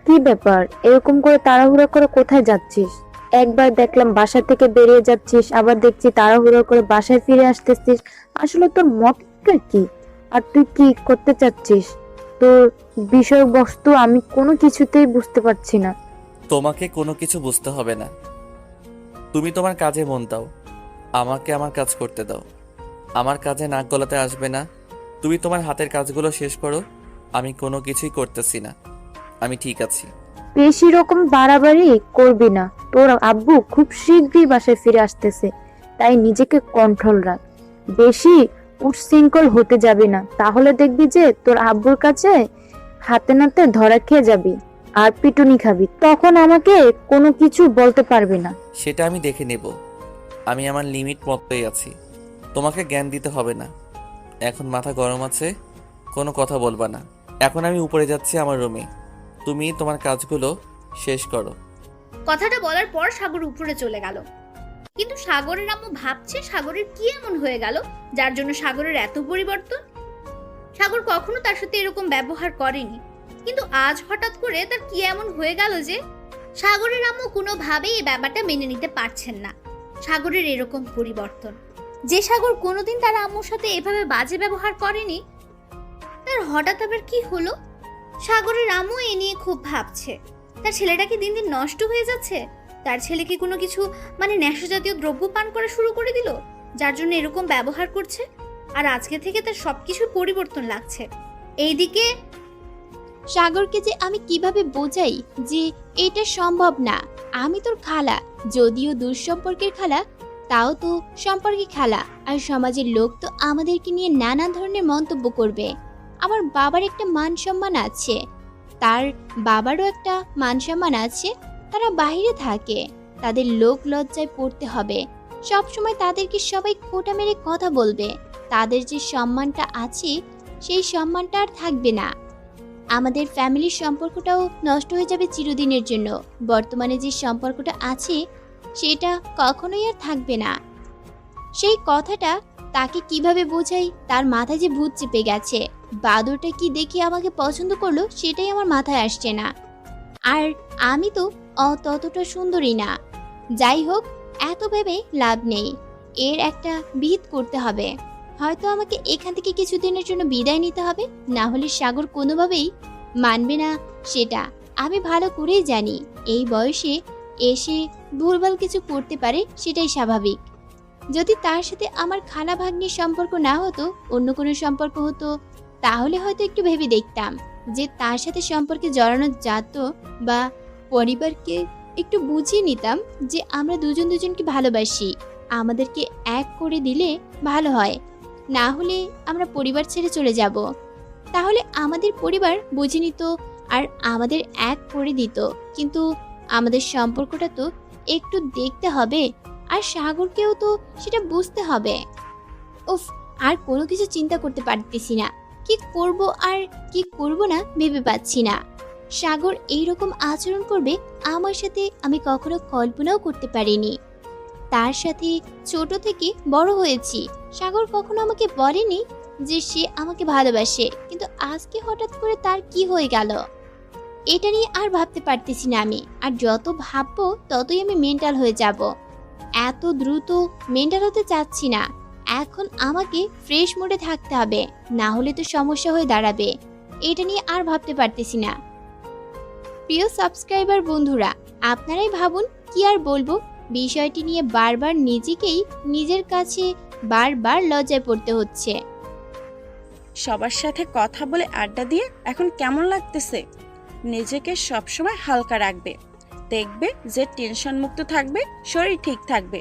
কি ব্যাপার, এরকম করে তাড়াহুড়ো করে কোথায় যাচ্ছিস? একবার দেখলাম বাসা থেকে বেরিয়ে যাচ্ছিস, আবার দেখছি তাড়াহুড়ো করে বাসায় ফিরে আসতেছিস। আসলে তোর মতটা কি, আর তুই কি করতে চাচ্ছিস? তোর বিষয়বস্তু আমি কোনো কিছুতেই বুঝতে পারছি না। তোমাকে কোনো কিছু বুঝতে হবে না, তুমি তোমার কাজে মন দাও, আমাকে আমার কাজ করতে দাও। আমার কাজে নাক গলাতে আসবে না। তুমি তোমার হাতের কাজগুলো শেষ করো, আমি কোনো কিছুই করতেছি না, আমি ঠিক আছি। বেশি রকম বাড়াবাড়ি করবি না, তোর আব্বু খুব শীঘ্রই বাসায় ফিরে আসতেছে, তাই নিজেকে কন্ট্রোল রাখ। বেশি উচ্ছৃঙ্খল হতে যাবি না, তাহলে দেখবি যে তোর আব্বুর কাছে হাতে নাতে ধরা খেয়ে যাবি আর পিটুনি খাবি, তখন আমাকে কোনো কিছু বলতে পারবি না। সেটা আমি দেখে নেব, আমি আমার লিমিট মতোই আছি, তোমাকে জ্ঞান দিতে হবে না। এখন মাথা গরম আছে, কোনো কথা বলবা না। এখন আমি উপরে যাচ্ছি আমার রুমে, তুমি তোমার কাজগুলো শেষ করো। কথাটা বলার পর সাগর উপরে চলে গেল। কিন্তু সাগরের আম্মু ভাবছে সাগরের কি এমন হয়ে গেল যার জন্য সাগরের এত পরিবর্তন। সাগর কখনো তার সাথে এরকম ব্যবহার করেনি, কিন্তু আজ হঠাৎ করে তার কি এমন হয়ে গেল যে সাগরের আম্মু কোনোভাবেই এই ব্যাপারটা মেনে নিতে পারছেন না। সাগরের এরকম পরিবর্তন, যে সাগর কোনোদিন তার আম্মুর সাথে এভাবে বাজে ব্যবহার করেনি, তার হঠাৎ আবার কি হলো? সাগরের আম্মু এ নিয়ে খুব ভাবছে। তার ছেলেটা কি দিন দিন নষ্ট হয়ে যাচ্ছে? তার ছেলে কি কোনো কিছু নেশা জাতীয় দ্রব্য পান করা শুরু করে দিল, যার জন্য এরকম ব্যবহার করছে? আর আজকে থেকে তার সবকিছু পরিবর্তন লাগছে। এইদিকে সাগরকে যে আমি কিভাবে বোঝাই যে এটা সম্ভব না। আমি তোর খালা, যদিও দূর সম্পর্কের খালা, তাও তো সম্পর্কে খালা। আর সমাজের লোক তো আমাদেরকে নিয়ে নানা ধরনের মন্তব্য করবে। আমার বাবার একটা মান সম্মান আছে, তার বাবারও একটা মান সম্মান আছে। তারা বাইরে থাকে, তাদের লোক লজ্জায় পড়তে হবে। সবসময় তাদেরকে সবাই খোঁটা মেরে কথা বলবে। তাদের যে সম্মানটা আছে সেই সম্মানটা আর থাকবে না। আমাদের ফ্যামিলির সম্পর্কটাও নষ্ট হয়ে যাবে চিরদিনের জন্য। বর্তমানে যে সম্পর্কটা আছে সেটা কখনোই আর থাকবে না। সেই কথাটা তাকে কিভাবে বোঝাই, তার মাথায় যে ভূত চেপে গেছে। বাদরটা কি দেখে আমাকে পছন্দ করলো সেটাই আমার মাথায় আসছে না। আর আমি তো ততটা সুন্দরী না। যাই হোক, এত ভেবে লাভ নেই, এর একটা বিহিত করতে হবে। হয়তো আমাকে এখান থেকে কিছুদিনের জন্য বিদায় নিতে হবে, না হলে সাগর কোনোভাবেই মানবে না। সেটা আমি ভালো করেই জানি। এই বয়সে এসে ভুলভাল কিছু করতে পারে, সেটাই স্বাভাবিক। যদি তার সাথে আমার খালা ভাগ্নির সম্পর্ক না হতো, অন্য কোনো সম্পর্ক হতো, তাহলে হয়তো একটু ভেবে দেখতাম যে তার সাথে সম্পর্কে জড়ানো যেত, বা পরিবারকে একটু বুঝিয়ে নিতাম যে আমরা দুজন দুজনকে ভালোবাসি, আমাদেরকে এক করে দিলে ভালো হয়, না হলে আমরা পরিবার ছেড়ে চলে যাব। তাহলে আমাদের পরিবার বুঝে নিত আর আমাদের এক করে দিত। কিন্তু আমাদের সম্পর্কটা তো একটু দেখতে হবে, আর সাগরকেও তো সেটা বুঝতে হবে। উফ, আর কোনো কিছু চিন্তা করতে পারতেছি না। কি করব আর কি করব না ভেবে পাচ্ছি না। সাগর এইরকম আচরণ করবে আমার সাথে আমি কখনো কল্পনাও করতে পারিনি। তার সাথে ছোট থেকে বড় হয়েছি। সাগর কখনো আমাকে বলেনি যে সে আমাকে ভালোবাসে, কিন্তু আজকে হঠাৎ করে তার কি হয়ে গেল এটা নিয়ে আর ভাবতে পারতেছি না আমি। আর যত ভাববো ততই আমি মেন্টাল হয়ে যাব। এত দ্রুত মেন্টাল হতে চাচ্ছি না, এখন আমাকে ফ্রেশ মুডে থাকতে হবে, না হলে তো সমস্যা হয়ে দাঁড়াবে। এটা নিয়ে আর ভাবতে পারতেছি না। প্রিয় সাবস্ক্রাইবার বন্ধুরা, আপনারাই ভাবুন কি আর বলবো। বিষয়টি নিয়ে বারবার নিজেকেই নিজের কাছে বারবার লজ্জায় পড়তে হচ্ছে। সবার সাথে কথা বলে আড্ডা দিয়ে এখন কেমন লাগতেছে? নিজেকে সবসময় হালকা রাখবে, দেখবে যে টেনশন মুক্ত থাকবে, শরীর ঠিক থাকবে।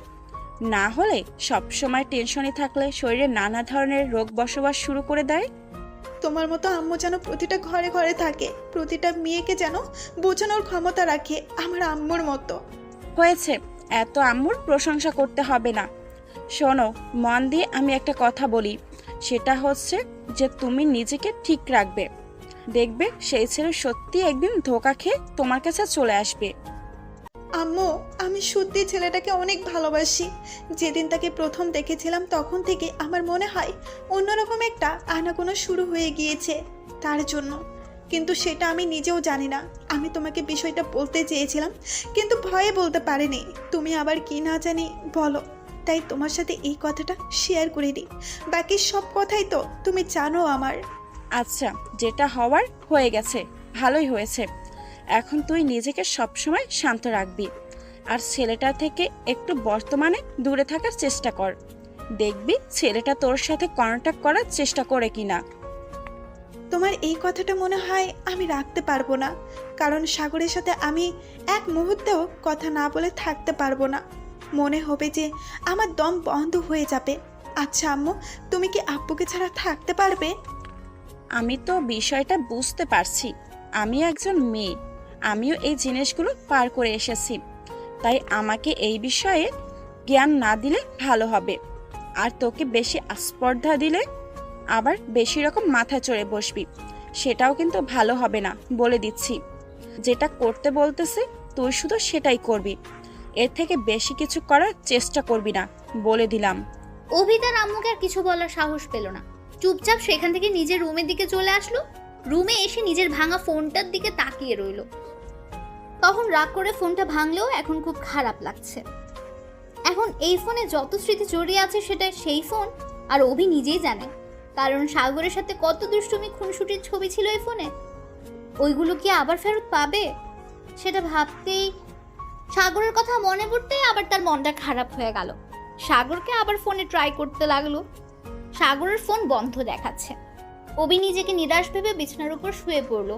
না হলে সবসময় টেনশনে থাকলে শরীরে নানা ধরনের রোগ বসবাস শুরু করে দেয়। তোমার মতো আম্মু যেন প্রতিটা ঘরে ঘরে থাকে, প্রতিটা মেয়েকে যেন বোঝানোর ক্ষমতা রাখে আমার আম্মুর মতো। হয়েছে, এত আম্মুর প্রশংসা করতে হবে না। শোনো মন দিয়ে, আমি একটা কথা বলি, সেটা হচ্ছে যে তুমি নিজেকে ঠিক রাখবে। দেখবে সেই ছেলে সত্যি একদিন ধোঁকা খেয়ে তোমার কাছে চলে আসবে। আম্মু, আমি সত্যি ছেলেটাকে অনেক ভালোবাসি। যেদিন তাকে প্রথম দেখেছিলাম তখন থেকে আমার মনে হয় অন্যরকম একটা আনাগোনা শুরু হয়ে গিয়েছে তার জন্য। কিন্তু সেটা আমি নিজেও জানি না। আমি তোমাকে বিষয়টা বলতে চেয়েছিলাম, কিন্তু ভয়ে বলতে পারিনি। তুমি আবার কি না জানি বলো, তাই তোমার সাথে এই কথাটা শেয়ার করে দিই। বাকি সব কথাই তো তুমি জানো আমার। আচ্ছা, যেটা হওয়ার হয়ে গেছে, ভালোই হয়েছে। এখন তুই নিজেকে সবসময় শান্ত রাখবি, আর ছেলেটা থেকে একটু বর্তমানে দূরে থাকার চেষ্টা কর। দেখবি ছেলেটা তোর সাথে কন্ট্যাক্ট করার চেষ্টা করে কিনা। তোমার এই কথাটা মনে হয় আমি রাখতে পারবো না, কারণ সাগরের সাথে আমি এক মুহূর্তেও কথা না বলে থাকতে পারবো না। মনে হবে যে আমার দম বন্ধ হয়ে যাবে। আচ্ছা আম্মু, তুমি কি আব্বুকে ছাড়া থাকতে পারবে? আমি তো বিষয়টা বুঝতে পারছি। আমি একজন মেয়ে, আমিও এই জিনিসগুলো পার করে এসেছি, তাই আমাকে এই বিষয়ে জ্ঞান না দিলে ভালো হবে। আর তোকে বেশি আস্পর্ধা দিলে আবার বেশি রকম মাথায় চড়ে বসবি, সেটাও কিন্তু ভালো হবে না, বলে দিচ্ছি। যেটা করতে বলতেছে তুই শুধু সেটাই করবি, এর থেকে বেশি কিছু করার চেষ্টা করবি না, বলে দিলাম। অভি তার আম্মুকে আর কিছু বলার সাহস পেল না, চুপচাপ সেখান থেকে নিজের রুমের দিকে চলে আসলো। রুমে এসে নিজের ভাঙা ফোনটার দিকে তাকিয়ে রইল। তখন রাগ করে ফোনটা ভাঙলেও এখন খুব খারাপ লাগছে। এখন এই ফোনে যত স্মৃতি জড়িয়ে আছে সেটা সেই ফোন আর অভি নিজেই জানে, কারণ সাগরের সাথে কত দুষ্টুমি খুনসুটির ছবি ছিল এই ফোনে। ওইগুলো কি আবার ফেরত পাবে? সেটা ভাবতেই সাগরের কথা মনে পড়তেই আবার তার মনটা খারাপ হয়ে গেল। সাগরকে আবার ফোনে ট্রাই করতে লাগলো। সাগরের ফোন বন্ধ দেখাচ্ছে। অভি নিজেকে নিরাশ ভেবে বিছানার উপর শুয়ে পড়লো।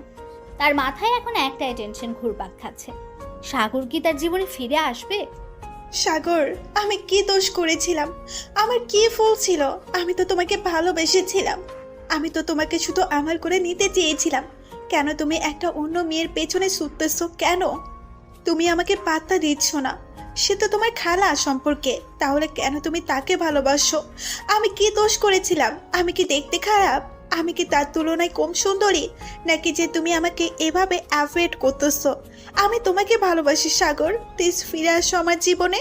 তার মাথায় এখন একটাই টেনশন ঘুরপাক খাচ্ছে, সাগর কি তার জীবনে ফিরে আসবে? সাগর, আমি কি দোষ করেছিলাম? আমার কি ভুল ছিল? আমি তো তোমাকে ভালোবেসেছিলাম। আমি তো তোমাকে শুধু আমার করে নিতে চেয়েছিলাম। কেন তুমি একটা অন্য মেয়ের পেছনে ছুটতেছো কেন? তুমি আমাকে পাত্তা দিচ্ছ না। সে তো তোমার খালা সম্পর্কে, তাহলে কেন তুমি তাকে ভালোবাসো? আমি কি দোষ করেছিলাম? আমি কি দেখতে খারাপ? আমি কি তার তুলনায় কম সুন্দরী? নাকি যে তুমি আমাকে এভাবে অ্যাভয়েড করতেছো? আমি তোমাকে ভালোবাসি সাগর, প্লিজ ফিরে আসো আমার জীবনে।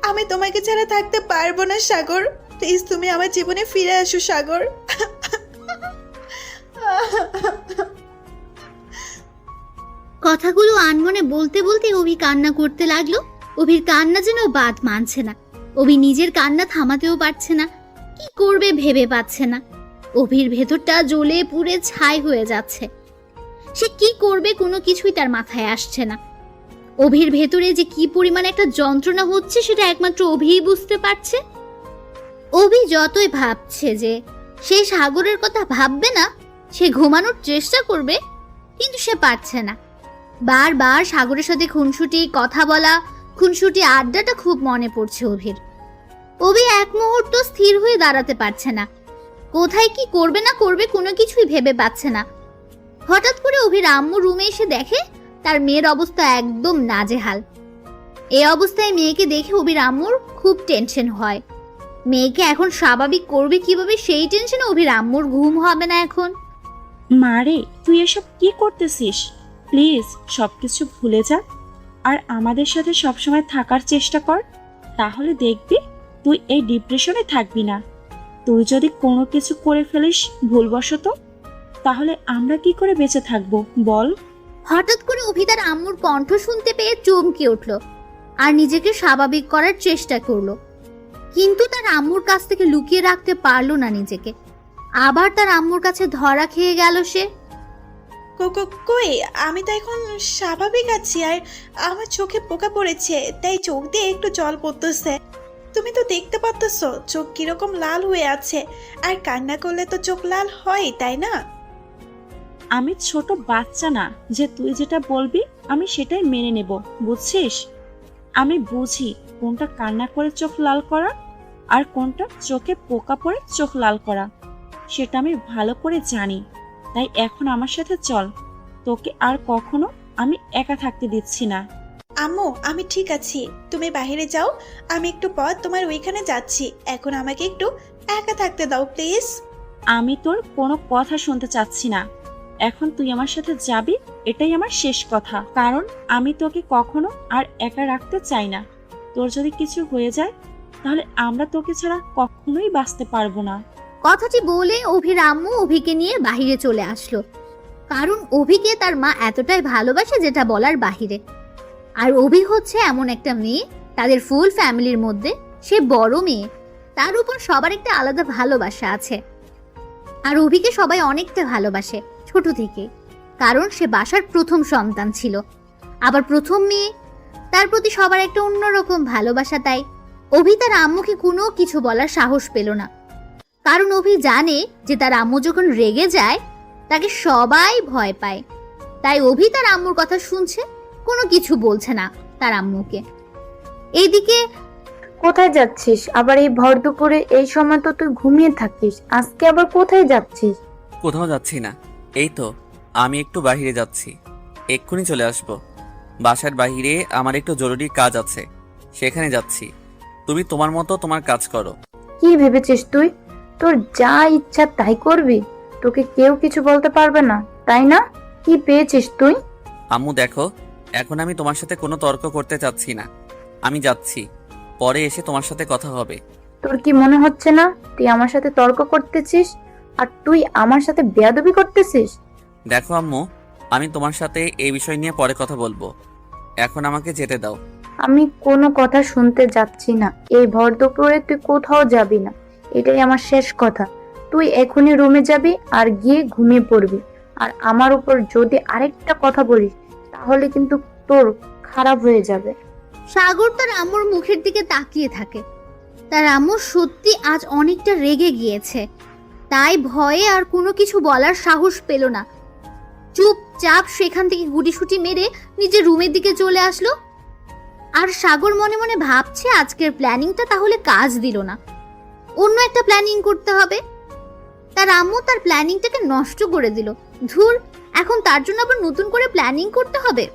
আমি তোমাকে ছাড়া থাকতে পারবো না সাগর, প্লিজ তুমি আমার জীবনে ফিরে আসো সাগর। কথাগুলো আনমনে বলতে বলতে অভি কান্না করতে লাগলো। অভির কান্না যেন বাদ মানছে না। অভি নিজের কান্না থামাতেও পারছে না, কি করবে ভেবে পাচ্ছে না। অভির ভেতরটা জ্বলে পুড়ে ছাই হয়ে যাচ্ছে। সে কি করবে কোনো কিছুই তার মাথায় আসছে না। অভির ভেতরে যে কি পরিমাণ একটা যন্ত্রণা হচ্ছে সেটা একমাত্র অভিই বুঝতে পারছে। অভি যতই ভাবছে যে সে সাগরের কথা ভাববে না, সে ঘুমানোর চেষ্টা করবে, কিন্তু সে পারছে না। বারবার সাগরের সাথে খুনসুটি কথা বলা, খুনসুটি আড্ডাটা খুব মনে পড়ছে অভির। অভি এক মুহূর্ত স্থির হয়ে দাঁড়াতে পারছে না। কোথায় কি করবে না করবে কোনো কিছুই ভেবে পাচ্ছে না। হঠাৎ করে অভির আম্মু রুমে এসে দেখে তার মেয়ের অবস্থা একদম নাজেহাল। এই অবস্থায় মেয়েকে দেখে অভির আম্মুর খুব টেনশন হয়। মেয়েকে এখন স্বাভাবিক করবে কিভাবে সেই টেনশনে অভির আম্মুর ঘুম হবে না এখন। মারে, তুই এসব কি করতেছিস? প্লিজ সবকিছু ভুলে যা আর আমাদের সাথে সবসময় থাকার চেষ্টা কর, তাহলে দেখবি তুই এই ডিপ্রেশনে থাকবি না। তুই যদি কোনো কিছু করে ফেলিস ভুলবশত, তাহলে আমরা কি করে বেঁচে থাকবো বল? হঠাৎ করে অভি তার আম্মুর কণ্ঠ শুনতে পেয়ে চমকে উঠল আর নিজেকে স্বাভাবিক করার চেষ্টা করলো। কিন্তু তার আম্মুর কাছ থেকে লুকিয়ে রাখতে পারলো না নিজেকে। আবার তার আম্মুর কাছে ধরা খেয়ে গেল সে। কই, আমি তো এখন স্বাভাবিক আছি, আর আমার চোখে পোকা পড়েছে, তাই চোখ দিয়ে একটু জল পড়তেছে। তুমি তো দেখতে পাচ্ছ চোখ কিরকম লাল হয়ে আছে, আর কান্না করলে তো চোখ লাল হয়, তাই না? আমি ছোট বাচ্চা না যে তুই যেটা বলবি আমি সেটাই মেনে নেব, বুঝছিস? আমি বুঝি কোনটা কান্না করে চোখ লাল করা আর কোনটা চোখে পোকা পড়ে চোখ লাল করা, সেটা আমি ভালো করে জানি। তাই এখন আমার সাথে চল, তোকে আর কখনো আমি একা থাকতে দিচ্ছি না। আম্মু, আমি ঠিক আছি, তুমি বাইরে যাও, আমি একটু পর তোমার ওইখানে যাচ্ছি। এখন আমাকে একটু একা থাকতে দাও প্লিজ। আমি তোর কোনো কথা শুনতে চাচ্ছি না, এখন তুই আমার সাথে যাবি, এটাই আমার শেষ কথা। কারণ আমি তোকে কখনো আর একা রাখতে চাই না। তোর যদি কিছু হয়ে যায় তাহলে আমরা তোকে ছাড়া কখনোই বাঁচতে পারবো না। কথাটি বলে অভির আম্মু অভিকে নিয়ে বাহিরে চলে আসলো। কারণ অভিকে তার মা এতটাই ভালোবাসে যেটা বলার বাহিরে। আর অভি হচ্ছে এমন একটা মেয়ে, তাদের ফুল ফ্যামিলির মধ্যে সে বড় মেয়ে, তার উপর সবার একটা আলাদা ভালোবাসা আছে। আর অভিকে সবাই অনেকটা ভালোবাসে ছোট থেকে, কারণ সে বাসার প্রথম সন্তান ছিল, আবার প্রথম মেয়ে, তার প্রতি সবার একটা অন্যরকম ভালোবাসা। তাই অভি তার আম্মুকে কোনো কিছু বলার সাহস পেল না, কারণ অভি জানে যে তার আম্মু যখন রেগে যায় তাকে সবাই ভয় পায়। তাই অভি তার আম্মুর কথা শুনছে, কোনো কিছু বলছে না তার আম্মুকে। এইদিকে কোথায় যাচ্ছিস আবার এই ভর দুপুরে? এই সময় তো তুই ঘুমিয়ে থাকিস, আজকে আবার কোথায় যাচ্ছিস? কোথাও যাচ্ছি না, এই তো আমি একটু বাইরে যাচ্ছি, এক্ষুনি চলে আসব। বাসার বাইরে আমার একটু জরুরি কাজ আছে, সেখানে যাচ্ছি। তুমি তোমার মতো তোমার কাজ করো। কি ভেবেছিস তুই? তোর যা ইচ্ছা তাই করবি, তোকে কেউ কিছু বলতে পারবে না, তাই না? কি পেয়েছিস তুই? আম্মু দেখো, এখন আমি তোমার সাথে কোনো তর্ক করতে চাচ্ছি না, আমি যাচ্ছি, পরে এসে তোমার সাথে কথা হবে। তোর কি মনে হচ্ছে না তুই আমার সাথে তর্ক করতেছিস আর তুই আমার সাথে বেয়াদবি করতেছিস? দেখো আম্মু, আমি তোমার সাথে এই বিষয় নিয়ে পরে কথা বলবো, এখন আমাকে যেতে দাও। আমি কোনো কথা শুনতে যাচ্ছি না, এই ভর দুপুরে তুই কোথাও যাবি না, এটাই আমার শেষ কথা। তুই এখনই রুমে যাবি আর গিয়ে ঘুমিয়ে পড়বি। আর আমার উপর যদি আরেকটা কথা বলিস তাহলে কিন্তু তোর খারাপ হয়ে যাবে। সাগর তার আম্মুর মুখের দিকে তাকিয়ে থাকে। তার আম্মু সত্যি আজ অনেকটা রেগে গিয়েছে, তাই ভয়ে আর কোনো কিছু বলার সাহস পেল না। চুপচাপ সেখান থেকে গুটিসুটি মেরে নিজের রুমের দিকে চলে আসলো। আর সাগর মনে মনে ভাবছে আজকের প্ল্যানিংটা তাহলে কাজ দিল না, অন্য একটা প্ল্যানিং করতে হবে। তার আম্মু তার প্ল্যানিংটাকে নষ্ট করে দিল। ধুর, এখন তার জন্য আবার নতুন করে প্ল্যানিং করতে হবে।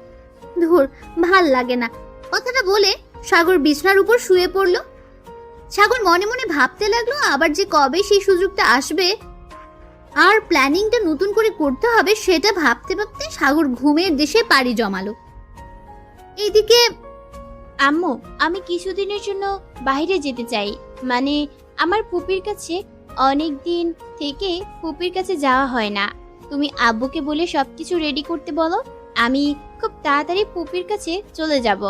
ধুর, ভাল লাগে না। কথাটা বলে সাগর বিছানার উপর শুয়ে পড়ল। সাগর মনে মনে ভাবতে লাগলো আবার যে কবে সেই সুযোগটা আসবে আর প্ল্যানিংটা নতুন করে করতে হবে, সেটা ভাবতে ভাবতে সাগর ঘুমের দেশে পাড়ি জমালো। এইদিকে আম্মু, আমি কিছুদিনের জন্য বাইরে যেতে চাই, মানে আমার পুপির কাছে অনেক দিন থেকে পুপির কাছে যাওয়া হয় না। তুমি আব্বুকে বলে সবকিছু রেডি করতে বলো, আমি খুব তাড়াতাড়ি পুপির কাছে চলে যাব।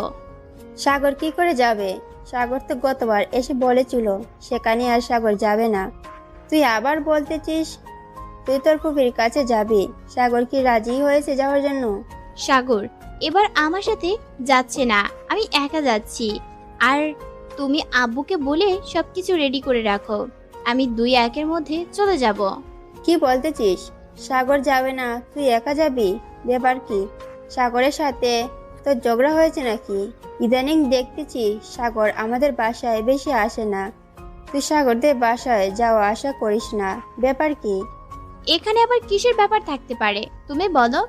সাগর কি করে যাবে? সাগর তো গতবার এসে বলেছিল সেখানে আর সাগর যাবে না। তুই আবার বলতেছিস তুই তোর ফুপির কাছে যাবি। সাগর কি রাজি হয়েছে যাওয়ার জন্য? সাগর এবার আমার সাথে যাচ্ছে না, আমি একা যাচ্ছি। আর তুমি আব্বুকে বলে সবকিছু রেডি করে রাখো, আমি 2-1 মধ্যে চলে যাব। কি বলতেছিস? সাগর যাবে না, তুই একা যাবি? ব্যাপার কি? সাগরের সাথে তোর ঝগড়া হয়েছে নাকি? ইদানিং দেখতেছি সাগর আমাদের বাসায় বেশি আসে না, তুই সাগরদের বাসায় যাওয়া আসা করিস না, ব্যাপার কি? এখানে আবার কিসের ব্যাপার থাকতে পারে তুমি বলো?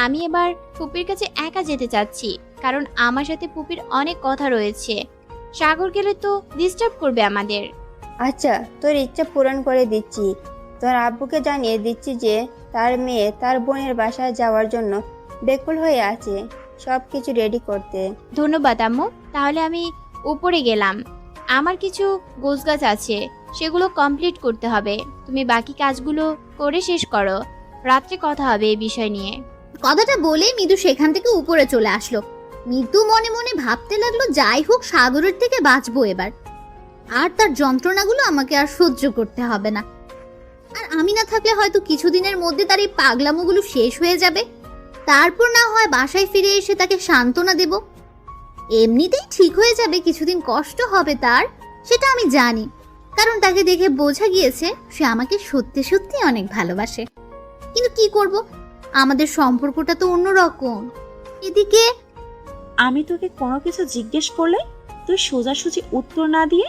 আমি এবার পুপির কাছে একা যেতে চাচ্ছি, কারণ আমার সাথে পুপির অনেক কথা রয়েছে। সাগর গেলে তো ডিস্টার্ব করবে আমাদের। আচ্ছা, তোর ইচ্ছা পূরণ করে দিচ্ছি। তোর আব্বুকে জানিয়ে দিচ্ছি যে তার মেয়ে তার বোনের বাসায় যাওয়ার জন্য বেকুল হয়ে আছে, সব কিছু রেডি করতে। ধন্যবাদ আম্মু, তাহলে আমি উপরে গেলাম। আমার কিছু গোছগাছ আছে, সেগুলো কমপ্লিট করতে হবে। তুমি বাকি কাজগুলো করে শেষ করো, রাত্রে কথা হবে এই বিষয় নিয়ে। কথাটা বলে মৃদু সেখান থেকে উপরে চলে আসলো। মৃদু মনে মনে ভাবতে লাগলো যাই হোক সাগরের থেকে বাঁচবো এবার। আর তার যন্ত্রণাগুলো আমাকে আর সহ্য করতে হবে না। আর আমি না থাকলে হয়তো কিছুদিনের মধ্যে তার এই পাগলামোগুলো শেষ হয়ে যাবে। তারপর না হয় বাসায় ফিরে এসে তাকে সান্ত্বনা দেব। এমনিতেই ঠিক হয়ে যাবে, কিছুদিন কষ্ট হবে তার, সেটা আমি জানি। কারণ তাকে দেখে বোঝা গিয়েছে সে আমাকে সত্যি সত্যি অনেক ভালোবাসে। কিন্তু কি করব, আমাদের সম্পর্কটা তো অন্যরকম। এদিকে আমি তোকে কোনো কিছু জিজ্ঞেস করলে তুই সোজাসুজি উত্তর না দিয়ে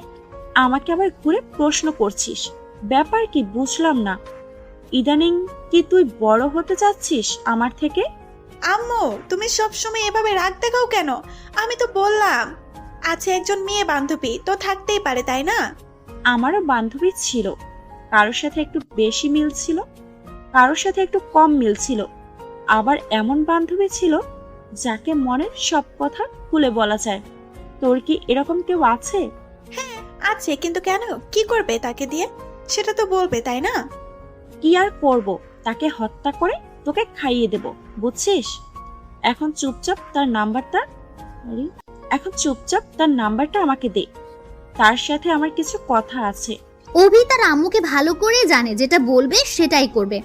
আমাকে আবার ঘুরে প্রশ্ন করছিস। ব্যাপার কি বুঝলাম না। ইদানিং কি তুই বড় হতে চাচ্ছিস আমার থেকে? আম্মু, তুমি সবসময় এভাবে রাগ দেখাও কেন? আমি তো বললাম আছে একজন মেয়ে বান্ধবী, তো থাকতেই পারে, তাই না? আমারও বান্ধবী ছিল, কারোর সাথে একটু বেশি মিল ছিল, কারোর সাথে একটু কম মিল ছিল। আবার এমন বান্ধবী ছিল যাকে মনের সব কথা খুলে বলা যায়। তোর কি এরকম কেউ আছে? আছে, কিন্তু কেন? কি করবে তাকে দিয়ে? সেটা তো বলবে, তাই না? কি আর করব, তাকে হত্যা করে তোকে খাইয়ে দেব, বুঝছিস? এখন চুপচাপ তার নাম্বারটা আমাকে দে। তার সাথে আমার কিছু কথা আছে। অভি তার আম্মুকে ভালো করে জানে, যেটা বলবে সেটাই করবে।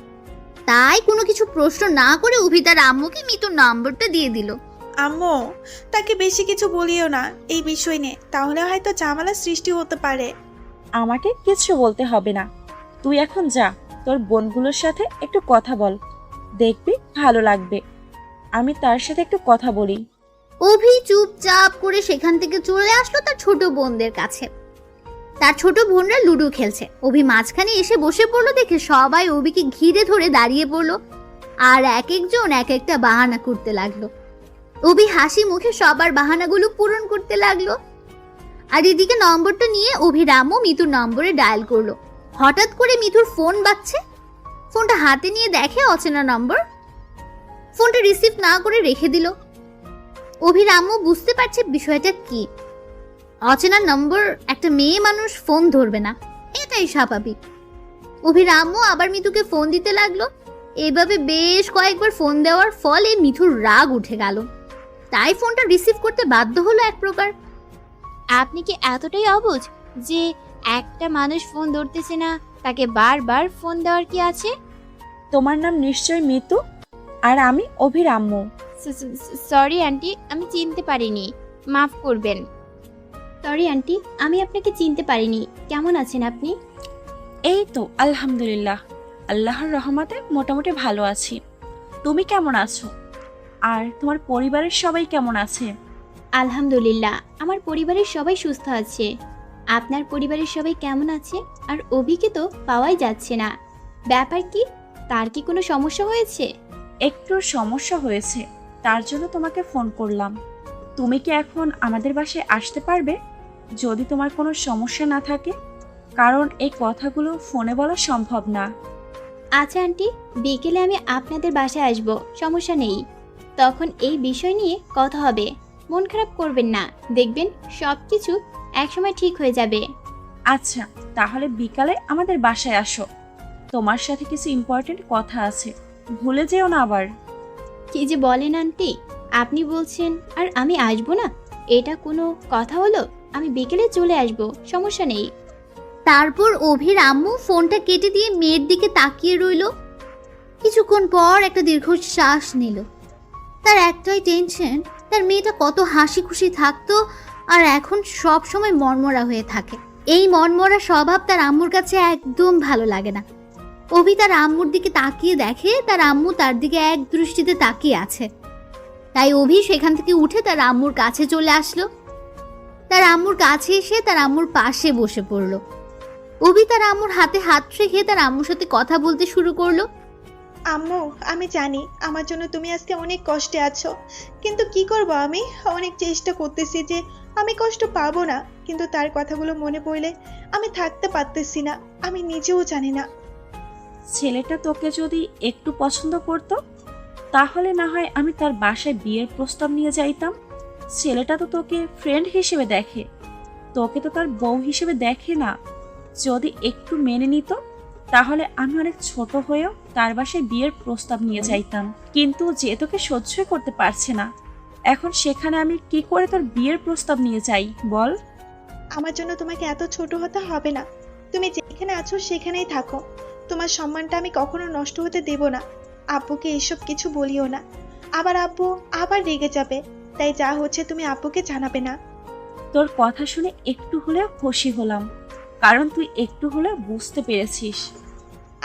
তাই কোনো কিছু প্রশ্ন না করে অভি তার আম্মুকে মিতুর নম্বরটা দিয়ে দিল। আম্মু, তাকে বেশি কিছু বলিও না এই বিষয় নিয়ে, তাহলে হয়তো ঝামেলার সৃষ্টি হতে পারে। আমাকে কিছু বলতে হবে না, তুই এখন যা, তোর বোনগুলোর সাথে একটু কথা বল, দেখবি ভালো লাগবে। আমি তার সাথে একটু কথা বলি। অভি চুপচাপ করে সেখান থেকে চলে আসলো তার ছোট বোনদের কাছে। তার ছোট বোনরা লুডো খেলছে। অভি মাঝখানে এসে বসে পড়লো দেখে সবাই অভিকে ঘিরে ধরে দাঁড়িয়ে পড়লো, আর এক একজন এক একটা বাহানা করতে লাগলো। অভি হাসি মুখে সবার বাহানাগুলো পূরণ করতে লাগলো। আর এদিকে নম্বরটা নিয়ে অভি রামু মিতুর নম্বরে ডায়াল করলো। হঠাৎ করে মিতুর ফোন বাজছে। ফোনটা হাতে নিয়ে দেখে অচেনা নম্বর। ফোনটা রিসিভ না করে রেখে দিল। অভি রামু বুঝতে পারছে বিষয়টা কি। অচেনা নম্বর, একটা মেয়ে মানুষ ফোন ধরবে না, এটাই স্বাভাবিক। অভি রামু আবার মিতুকে ফোন দিতে লাগলো। এভাবে বেশ কয়েকবার ফোন দেওয়ার ফলে মিতুর রাগ উঠে গেল। তাই ফোনটা রিসিভ করতে বাধ্য হলো এক প্রকার। আপনি কি এতটাই অবুঝ যে একটা মানুষ ফোন ধরতেছে না, তাকে বারবার ফোন দেওয়ার কি আছে? তোমার নাম নিশ্চয় মিতু, আর আমি অভির আম্মু। সরি আন্টি, আমি চিনতে পারিনি, মাফ করবেন। সরি আন্টি, আমি আপনাকে চিনতে পারিনি। কেমন আছেন আপনি? এই তো আলহামদুলিল্লাহ, আল্লাহর রহমতে মোটামুটি ভালো আছি। তুমি কেমন আছো? আর তোমার পরিবারের সবাই কেমন আছে? আলহামদুলিল্লাহ, আমার পরিবারের সবাই সুস্থ আছে। আপনার পরিবারের সবাই কেমন আছে? আর অভিকে তো পাওয়াই যাচ্ছে না, ব্যাপার কি? তার কি কোনো সমস্যা হয়েছে? একটু সমস্যা হয়েছে, তার জন্য তোমাকে ফোন করলাম। তুমি কি এখন আমাদের বাসায় আসতে পারবে, যদি তোমার কোনো সমস্যা না থাকে? কারণ এই কথাগুলো ফোনে বলা সম্ভব না। আচ্ছা আন্টি, বিকেলে আমি আপনাদের বাসায় আসব, সমস্যা নেই। তখন এই বিষয় নিয়ে কথা হবে। মন খারাপ করবেন না, দেখবেন সব কিছু একসময় ঠিক হয়ে যাবে। আচ্ছা, তাহলে বিকালে আমাদের বাসায় আসো, তোমার সাথে কিছু ইম্পর্টেন্ট কথা আছে, ভুলে যেও না আবার। কি যে বলেন আন্টি, আপনি বলছেন আর আমি আসবো না? এটা কোনো কথা হলো? আমি বিকেলে চলে আসব, সমস্যা নেই। তারপর অভির আম্মু ফোনটা কেটে দিয়ে মেয়ের দিকে তাকিয়ে রইল। কিছুক্ষণ পর একটা দীর্ঘশ্বাস নিল। তার একটাই টেনশন, তার মেয়েটা কত হাসি খুশি থাকতো, আর এখন সব সময় মনমরা হয়ে থাকে। এই মনমরা স্বভাব তার আম্মুর কাছে একদম ভালো লাগে না। অভি তার আম্মুর দিকে তাকিয়ে দেখে তার আম্মু তার দিকে এক দৃষ্টিতে তাকিয়ে আছে। তাই অভি সেখান থেকে উঠে তার আম্মুর কাছে চলে আসলো। তার আম্মুর কাছে এসে তার আম্মুর পাশে বসে পড়লো। অভি তার আম্মুর হাতে হাত রেখে তার আম্মুর সাথে কথা বলতে শুরু করলো। আম্মু, আমি জানি আমার জন্য তুমি আজকে অনেক কষ্টে আছো, কিন্তু কি করব, আমি অনেক চেষ্টা করতেছি যে আমি কষ্ট পাবো না, কিন্তু তার কথাগুলো মনে পড়লে আমি থাকতে পারতেছি না। আমি নিজেও জানি না। ছেলেটা তোকে যদি একটু পছন্দ করতো, তাহলে না হয় আমি তার বাসায় বিয়ের প্রস্তাব নিয়ে যাইতাম। ছেলেটা তো তোকে ফ্রেন্ড হিসেবে দেখে, তোকে তো তার বউ হিসেবে দেখে না। যদি একটু মেনে নিত, তাহলে আমি অনেক ছোট হয়েও তার বাসায় বিয়ের প্রস্তাব নিয়ে যাইতাম। কিন্তু যে তোকে সহ্যই করতে পারছে না, এখন সেখানে আমি কি করে তোর বিয়ের প্রস্তাব নিয়ে যাই বল? আমার জন্য তোমাকে এত ছোট হতে হবে না। তুমি যেখানে আছো সেখানেই থাকো। তোমার সম্মানটা আমি কখনো নষ্ট হতে দেব না। আব্বুকে এসব কিছু বলিও না, আবার আব্বু আবার রেগে যাবে। তাই যা হচ্ছে তুমি আব্বুকে জানাবে না। তোর কথা শুনে একটু হলেও খুশি হলাম, কারণ তুই একটু হলেও বুঝতে পেরেছিস।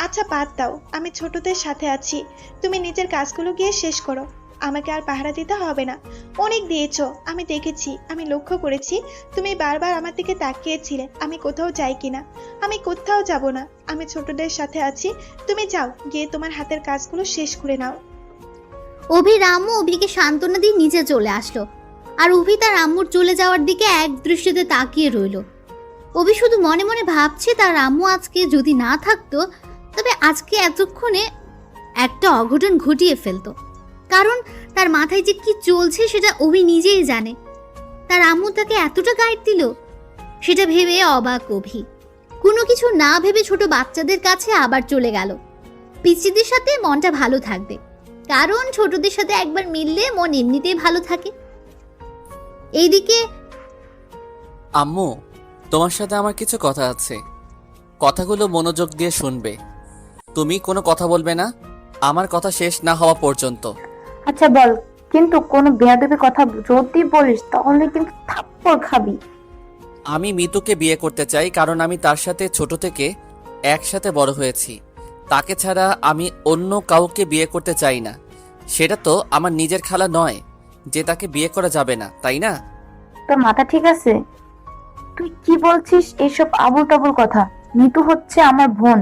আচ্ছা বাদ দাও, আমি ছোটদের সাথে আছি। তুমি নিজের কাজগুলো গিয়ে শেষ করো। আমাকে আর পাহারা দিতে হবে না, অনেক দিয়েছো। আমি দেখেছি, আমি লক্ষ্য করেছি তুমি বারবার আমার দিকে তাকিয়েছিলে আমি কোথাও যাই কিনা। আমি কোথাও যাব না, আমি ছোটদের সাথে আছি। তুমি যাও, গিয়ে তোমার হাতের কাজগুলো শেষ করে নাও। অভির আম্মু অভিকে সান্ত্বনা দিয়ে নিচে চলে আসলো, আর অভি তার আম্মুর চলে যাওয়ার দিকে এক দৃষ্টিতে তাকিয়ে রইল। অভি শুধু মনে মনে ভাবছে তার আম্মু আজকে যদি না থাকতো, তবে আজকে এতক্ষণে একটা অঘটন ঘটিয়ে ফেলতো। কারণ তার মাথায় যে কি চলছে সেটা অভি নিজেই জানে। তার আম্মু তাকে এতটা গাইড দিল, সেটা ভেবে অবাক অভি। কোনো কিছু না ভেবে ছোট বাচ্চাদের কাছে আবার চলে গেল। পিচিদের সাথে মনটা ভালো থাকবে, কারণ ছোটদের সাথে একবার মিললে মন এমনিতেই ভালো থাকে। এইদিকে আম্মু, তোমার সাথে আমার কিছু কথা আছে, কথাগুলো মনোযোগ দিয়ে শুনবে। তুমি কোনো কথা বলবে না আমার কথা শেষ না হওয়া পর্যন্ত। আচ্ছা বল, কিন্তু কোনো বেয়াদবি কথা যদি বলিস তাহলে কিন্তু থাপ্পড় খাবি। আমি মিতুকে বিয়ে করতে চাই, কারণ আমি তার সাথে ছোট থেকে একসাথে বড় হয়েছি। তাকে ছাড়া আমি অন্য কাউকে বিয়ে করতে চাই না। সেটা তো আমার নিজের খালা নয় যে তাকে বিয়ে করা যাবে না, তাই না? তোর মাথা ঠিক আছে? তুই কি বলছিস এসব আবুল তাবুল কথা? মিতু হচ্ছে আমার বোন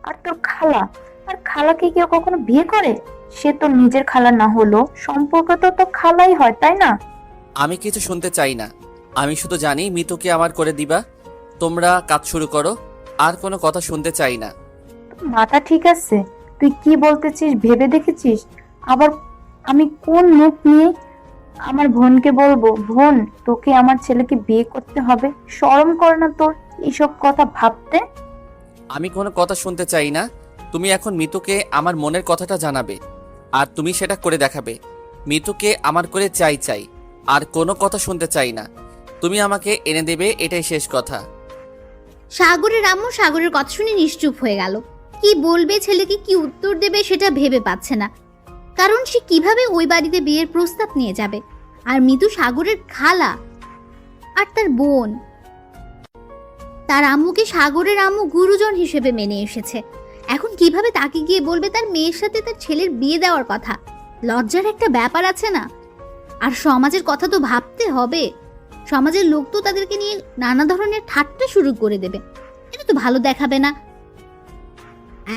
আর তোর খালা। আর খালাকে কেউ কখনো বিয়ে করে? সে তোর নিজের খালা না হলো সম্পর্ক তো তোর খালাই হয়, তাই না? আমি কিছু শুনতে চাই না। আমি শুধু জানি মিতুকে আমার করে দিবা। তোমরা কাজ শুরু করো, আর কোনো কথা শুনতে চাই না। তোর মাথা ঠিক আছে? তুই কি বলতেছিস ভেবে দেখেছিস? আবার আমি কোন মুখ নিয়ে আমার বোনকে বলবো, বোন তোকে আমার ছেলেকে বিয়ে করতে হবে? শরম করে না তোর এইসব কথা ভাবতে? আমি কোনো কথা শুনতে চাই না। তুমি এখন মিতুকে আমার মনের কথাটা জানাবে, আর তুমি সেটা করে দেখাবে। মিতুকে আমার করে চাই চাই, আর কোনো কথা শুনতে চাই না। তুমি আমাকে এনে দেবে, এটাই শেষ কথা। সাগরের আম্মু সাগরের কথা শুনে নিশ্চুপ হয়ে গেল। কি বলবে, ছেলেকে কি উত্তর দেবে সেটা ভেবে পাচ্ছে না। কারণ সে কিভাবে ওই বাড়িতে বিয়ের প্রস্তাব নিয়ে যাবে, আর মিতু সাগরের খালা আর তার বোন। তার আম্মুকে সাগরের আম্মু গুরুজন হিসেবে মেনে এসেছে। এখন কিভাবে তাকে গিয়ে বলবে তার মেয়ের সাথে তার ছেলের বিয়ে দেওয়ার কথা? লজ্জার একটা ব্যাপার আছে না? আর সমাজের কথা তো ভাবতে হবে। সমাজের লোক তো তাদেরকে নিয়ে নানা ধরনের ঠাট্টা শুরু করে দেবে, এটা তো ভালো দেখাবে না।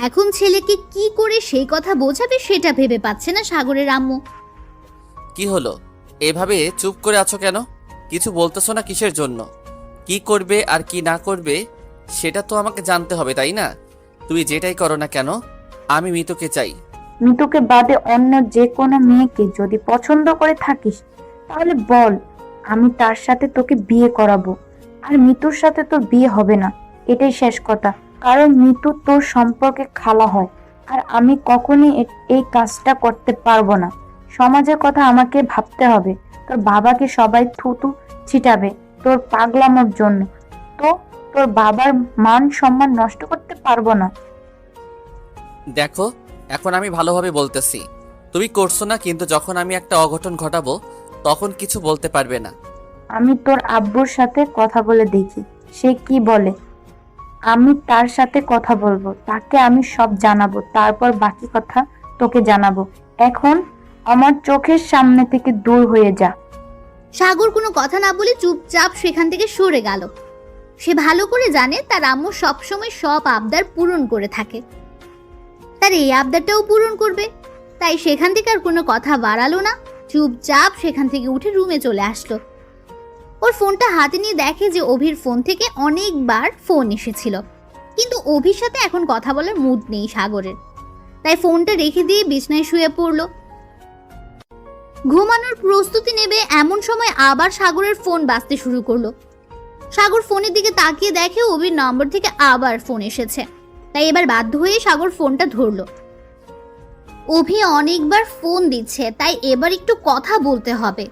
এখন ছেলেকে কি করে সেই কথা বোঝাবে সেটা ভেবে পাচ্ছে না সাগরের আম্মু। কি হলো, এভাবে চুপ করে আছো কেন? কিছু বলতেছো না কিসের জন্য? কি করবে আর কি না করবে সেটা তো আমাকে জানতে হবে, তাই না? তুমি যেটাই করো না কেন, আমি মিতুকে চাই। মিতুকে বাদে অন্য যে কোনো মেয়েকে যদি পছন্দ করে থাকিস তাহলে বল, আমি তার সাথে তোকে বিয়ে করাবো। আর মিতুর সাথে তোর বিয়ে হবে না, এটাই শেষ কথা। কারণ মিতু তোর সম্পর্কে খালা হয়, আর আমি কখনই এই কাজটা করতে পারবো না। সমাজের কথা আমাকে ভাবতে হবে। তোর বাবাকে সবাই থুতু ছিটাবে তোর পাগলামোর জন্য, তো তোর বাবার মান সম্মান নষ্ট করতে পারবো না। দেখো, এখন আমি ভালোভাবে বলতেছি, তুমি করছো না, কিন্তু যখন আমি একটা অঘটন ঘটাবো তখন কিছু বলতে পারবে না। আমি তোর আব্বুর সাথে কথা বলে দেখি সে কি বলে। আমি তার সাথে কথা বলবো, তাকে আমি সব জানাবো, তারপর বাকি কথা তোকে জানাবো। এখন আমার চোখের সামনে থেকে দূর হয়ে যা। সাগর কোনো কথা না বলে চুপচাপ সেখান থেকে সরে গেল। সে ভালো করে জানে তার আম্মু সবসময় সব আবদার পূরণ করে থাকে, তার এই আবদারটাও পূরণ করবে। তাই সেখান থেকে আর কোনো কথা বাড়ালো না, চুপচাপ সেখান থেকে উঠে রুমে চলে আসলো। ওর ফোনটা হাতে নিয়ে দেখে যে অভির ফোন থেকে অনেকবার ফোন এসেছিল, কিন্তু অভির সাথে এখন কথা বলার মুড নেই সাগরের। তাই ফোনটা রেখে দিয়ে বিছনায় শুয়ে পড়লো। ঘুমানোর প্রস্তুতি নেবে এমন সময় আবার সাগরের ফোন বাজতে শুরু করলো। সাগর ফোনের দিকে তাকিয়ে দেখে অভির নম্বর থেকে আবার ফোন এসেছে। তাই এবার বাধ্য হয়ে সাগর ফোনটা ধরলো। অভি অনেকবার ফোন দিচ্ছে, তাই এবার একটু কথা বলতে হবে।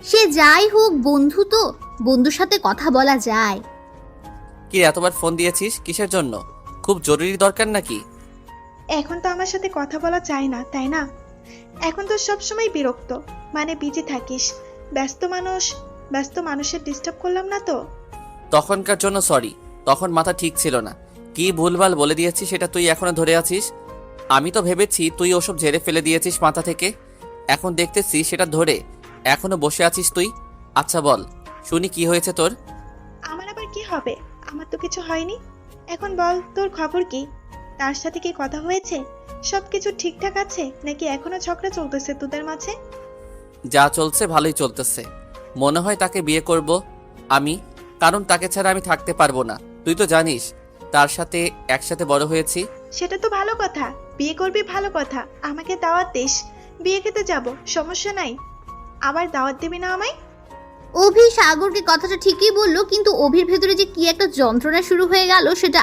সে যাই হোক, বন্ধু তো, বন্ধুর সাথে কথা বলা যায়। কি এতবার ফোন দিয়েছিস কিসের জন্য? খুব জরুরি দরকার নাকি? এখন তো আমার সাথে কথা বলা যায় না, তাই না? এখন তো সবসময় বিরক্ত, মানে বিজি থাকিস। ব্যস্ত মানুষের ডিস্টার্ব করলাম না তো? তখনকার জন্য সরি, তখন মাথা ঠিক ছিল না। কি ভুলভাল বলে দিয়েছিস সেটা তুই এখনো ধরে আছিস? আমি তো ভেবেছি তুই ওসব ঝেড়ে ফেলে দিয়েছিস মাথা থেকে, এখন দেখতেছি সেটা ধরে এখনো বসে আছিস তুই। আচ্ছা বল, শুনি কি হয়েছে তোর? আমার আবার কি হবে? আমার তো কিছু হয়নি। এখন বল, তোর খবর কি? তার সাথে কি কথা হয়েছে? সবকিছু ঠিকঠাক আছে নাকি এখনো ঝগড়া চলতেছে তোদের মাঝে? যা চলছে ভালোই চলতেছে। মনে হয় তাকে বিয়ে করব আমি, কারণ তাকে ছাড়া আমি থাকতে পারবো না। তুই তো জানিস তার সাথে একসাথে বড় হয়েছি। সেটা তো ভালো কথা, বিয়ে করবি ভালো কথা। আমাকে দাওয়াত দিস, বিয়ে খেতে যাব, সমস্যা নাই। আবার দাওয়াত দিবি না আমায়? অভি সাগরকে কথাটা ঠিকই বললো, কিন্তু অভির ভেতরে যে কি একটা যন্ত্রণা শুরু হয়ে গেল সেটা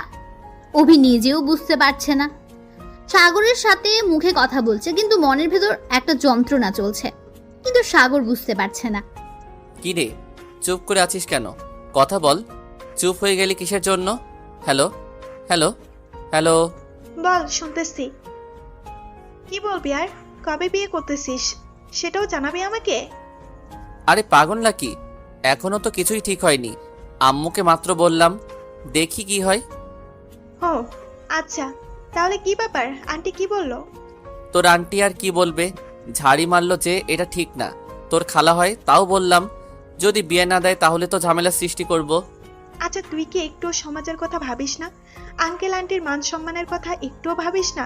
অভি নিজেও বুঝতে পারছে না। সাগরের সাথে মুখে কথা বলছে, কিন্তু মনের ভেতর একটা যন্ত্রণা চলছে, কিন্তু সাগর বুঝতে পারছে না। কি রে, চুপ করে আছিস কেন? কথা বল। চুপ হয়ে গেলি কিসের জন্য? Hello hello hello. বল, শুনতেছি। কি বলবি আর? কবে বিয়ে করতেছিস সেটাও জানাবি আমাকে? আরে পাগল নাকি, এখনো তো কিছুই ঠিক হয়নি। আম্মুকে মাত্র বললাম, দেখি কি হয়। ও আচ্ছা, তাহলে কি ব্যাপার? আন্টি কি বললো? তোর আন্টি আর কি বলবে, ঝাড়ি মারলো যে এটা ঠিক না। তোর খালা হয় তাও বললাম, যদি বিয়ে না দেয় তাহলে তো ঝামেলা সৃষ্টি করব। আচ্ছা, তুই কি একটু সমাজের কথা ভাবিস না? আঙ্কেল আন্টির মান সম্মানের কথা একটুও ভাবিস না?